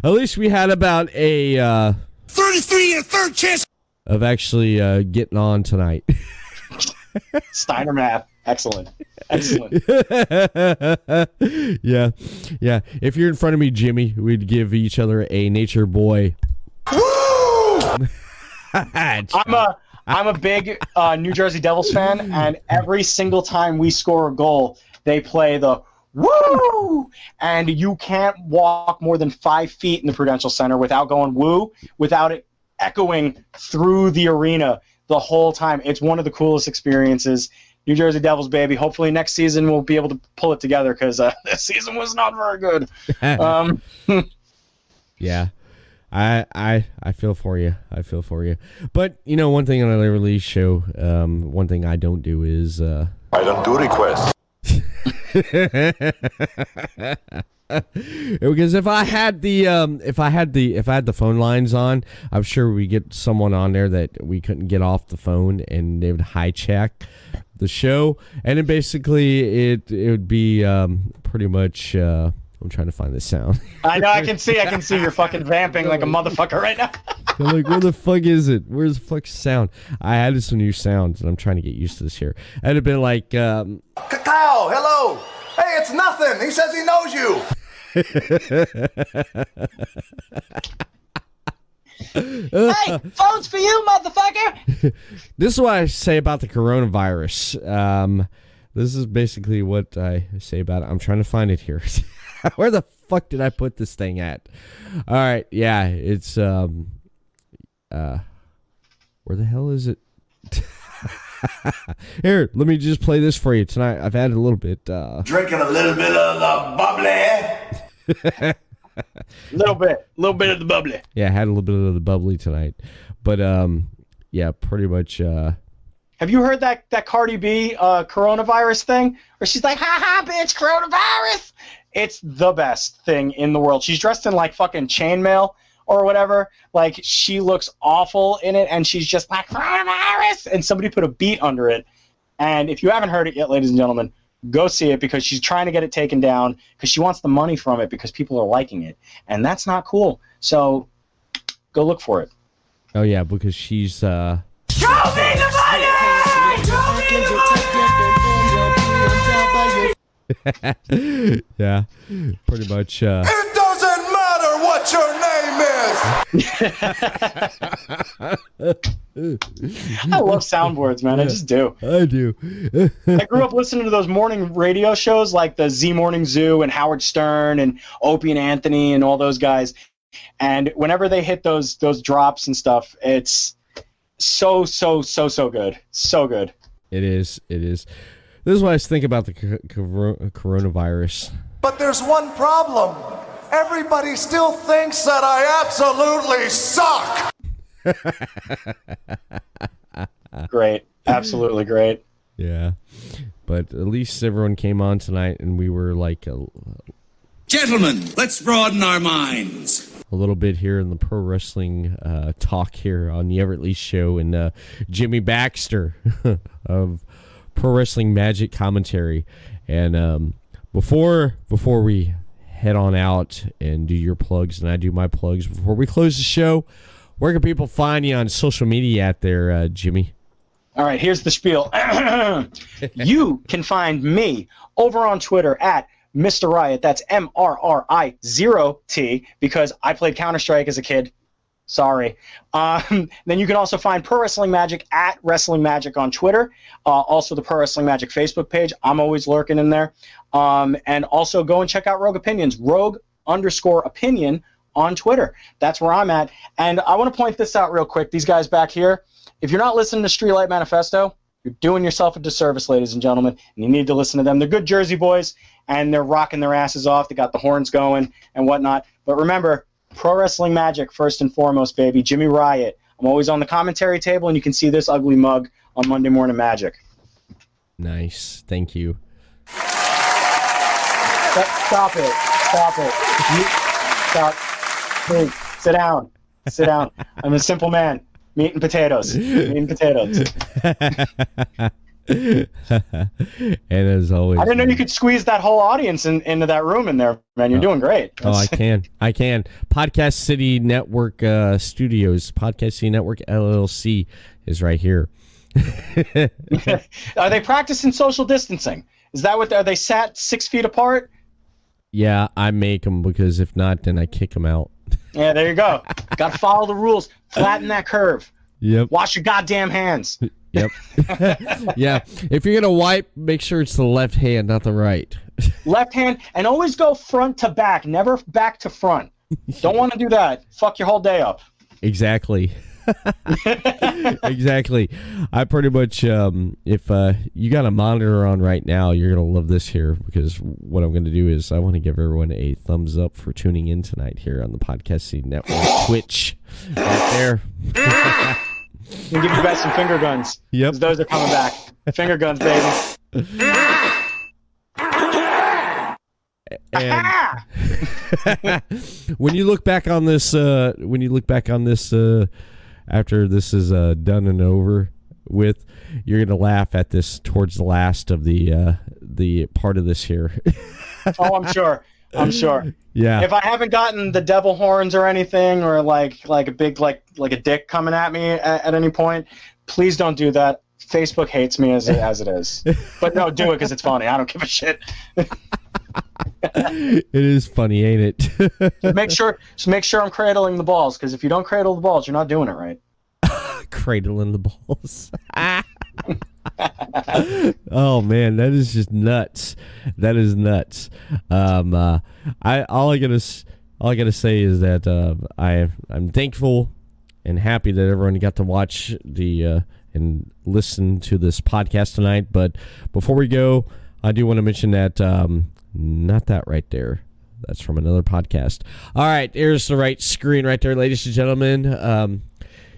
At least we had about a 33 and third chance of actually getting on tonight. Steiner math. Excellent. Yeah. If you're in front of me, Jimmy, we'd give each other a nature boy. Woo! I'm a big New Jersey Devils fan, and every single time we score a goal, they play the woo, and you can't walk more than 5 feet in the Prudential Center without going woo, without it echoing through the arena the whole time. It's one of the coolest experiences. New Jersey Devils, baby. Hopefully next season we'll be able to pull it together, because this season was not very good. Yeah. I feel for you. I feel for you. But, you know, one thing on the Everett Lee show, one thing I don't do is... I don't do requests. Because if I had the phone lines on, I'm sure we get someone on there that we couldn't get off the phone, and they would hijack the show, and then basically it would be pretty much. I'm trying to find the sound. I know. I can see you're fucking vamping like a motherfucker right now. I'm like, where the fuck is it? Where's the fuck sound? I added some new sounds, and I'm trying to get used to this here. I'd have been like, Kyle, hello. Hey, it's nothing. He says he knows you. Hey, phone's for you, motherfucker. This is what I say about the coronavirus. This is basically what I say about it. I'm trying to find it here. Where the fuck did I put this thing at? All right, yeah, it's where the hell is it? Here, let me just play this for you tonight. I've added a little bit. Drinking a little bit of the bubbly. little bit of the bubbly. Yeah, I had a little bit of the bubbly tonight, but yeah, pretty much. Have you heard that Cardi B coronavirus thing? Where she's like, ha ha, bitch, coronavirus. It's the best thing in the world. She's dressed in like fucking chainmail or whatever. Like, she looks awful in it, and she's just like, coronavirus. And somebody put a beat under it. And if you haven't heard it yet, ladies and gentlemen, go see it, because she's trying to get it taken down because she wants the money from it because people are liking it. And that's not cool. So go look for it. Oh, yeah, because she's... Show me the money! Show me the money! Yeah, pretty much. It doesn't matter what your name is! I love soundboards, man. I just do. I do. I grew up listening to those morning radio shows like the Z Morning Zoo and Howard Stern and Opie and Anthony and all those guys. And whenever they hit those drops and stuff, it's so good. So good. It is. This is what I think about the coronavirus. But there's one problem. Everybody still thinks that I absolutely suck. Great. Absolutely great. Yeah. But at least everyone came on tonight, and we were like... Gentlemen, let's broaden our minds. A little bit here in the pro wrestling talk here on the Everett Lee Show, and Jimmy Baxter of Pro Wrestling Magic Commentary. And before we head on out and do your plugs and I do my plugs, before we close the show, where can people find you on social media out there, Jimmy? All right, here's the spiel. You can find me over on Twitter at Mr. Riot. That's MRRI0T, because I played Counter-Strike as a kid. Sorry. Then you can also find Pro Wrestling Magic at Wrestling Magic on Twitter. Also the Pro Wrestling Magic Facebook page. I'm always lurking in there. And also go and check out Rogue Opinions. Rogue_opinion on Twitter. That's where I'm at. And I want to point this out real quick. These guys back here, if you're not listening to Streetlight Manifesto, you're doing yourself a disservice, ladies and gentlemen, and you need to listen to them. They're good Jersey boys, and they're rocking their asses off. They got the horns going and whatnot. But remember, Pro Wrestling Magic, first and foremost, baby. Jimmy Riot. I'm always on the commentary table, and you can see this ugly mug on Monday Morning Magic. Nice. Thank you. Stop it. Stop. Please, sit down. I'm a simple man. Meat and potatoes. And as always, I didn't know you could squeeze that whole audience into that room in there, man. You're doing great. I can. Podcast City Network Studios, Podcast City Network LLC is right here. Are they practicing social distancing? Is that what? Are they sat 6 feet apart? Yeah, I make them, because if not, then I kick them out. Yeah, there you go. Got to follow the rules. Flatten that curve. Yep. Wash your goddamn hands. Yep. Yeah. If you're gonna wipe, make sure it's the left hand, not the right. Left hand, and always go front to back, never back to front. Don't want to do that. Fuck your whole day up. Exactly. Exactly. I pretty much, if you got a monitor on right now, you're going to love this here, because what I'm going to do is I want to give everyone a thumbs up for tuning in tonight here on the Podcasting Network Twitch. Right there. We'll give you guys some finger guns. Yep. Those are coming back. Finger guns, baby. And when you look back on this, after this is done and over with, you're gonna laugh at this towards the last of the part of this here. Oh, I'm sure. Yeah. If I haven't gotten the devil horns or anything, or like a big like a dick coming at me at any point, please don't do that. Facebook hates me as it is. But no, do it because it's funny. I don't give a shit. It is funny, ain't it? Just make sure I'm cradling the balls, because if you don't cradle the balls, you're not doing it right. Cradling the balls. Oh man, that is just nuts. That is nuts. All I gotta say is that I'm thankful and happy that everyone got to watch and listen to this podcast tonight. But before we go, I do want to mention that not that right there. That's from another podcast. All right, here's the right screen right there, ladies and gentlemen.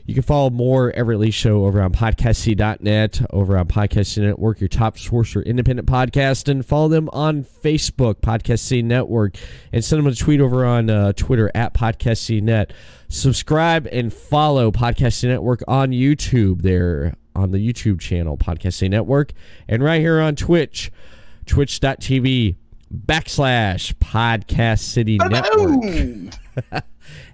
You can follow more Everett Lee Show over on podcasting.net, over on Podcasting Network, your top source for independent podcasting. Follow them on Facebook, Podcasting Network, and send them a tweet over on Twitter at PodcastingNet. Subscribe and follow Podcasting Network on YouTube there, on the YouTube channel, Podcasting Network, and right here on Twitch, twitch.tv/Podcast City Network.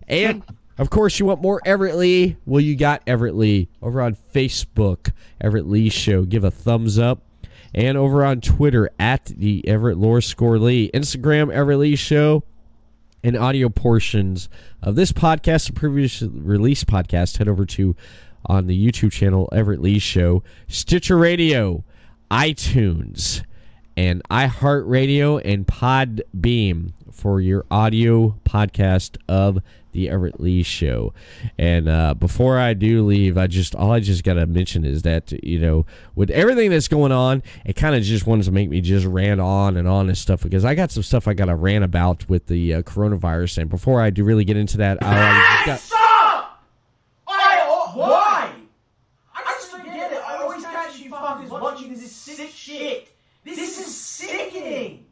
And of course, you want more Everett Lee? Well, you got Everett Lee over on Facebook, Everett Lee Show. Give a thumbs up. And over on Twitter, at the Everett _Lee. Instagram, Everett Lee Show. And audio portions of this podcast and previous release podcast, head over to on the YouTube channel, Everett Lee Show. Stitcher Radio, iTunes, and iHeartRadio, and Podbean for your audio podcast of the Everett Lee Show. And before I do leave, all I just got to mention is that, with everything that's going on, it kind of just wanted to make me just rant on and stuff, because I got some stuff I got to rant about with the coronavirus. And before I do really get into that, Stop! Why? I just don't get it. I always catch you fuckers watching this sick shit. This is sickening.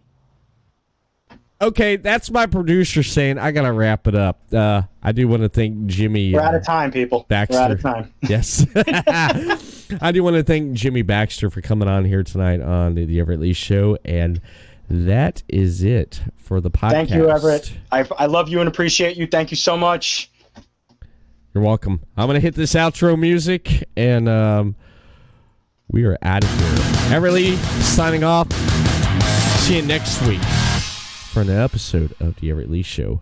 Okay, that's my producer saying I gotta wrap it up. I do want to thank Jimmy. We're out of time, people. Baxter. We're out of time. Yes. I do want to thank Jimmy Baxter for coming on here tonight on the Everett Lee Show, and that is it for the podcast. Thank you, Everett. I love you and appreciate you. Thank you so much. You're welcome. I'm gonna hit this outro music, and we are out of here. Everett Lee signing off. See you next week for an episode of the Everett Lee Show.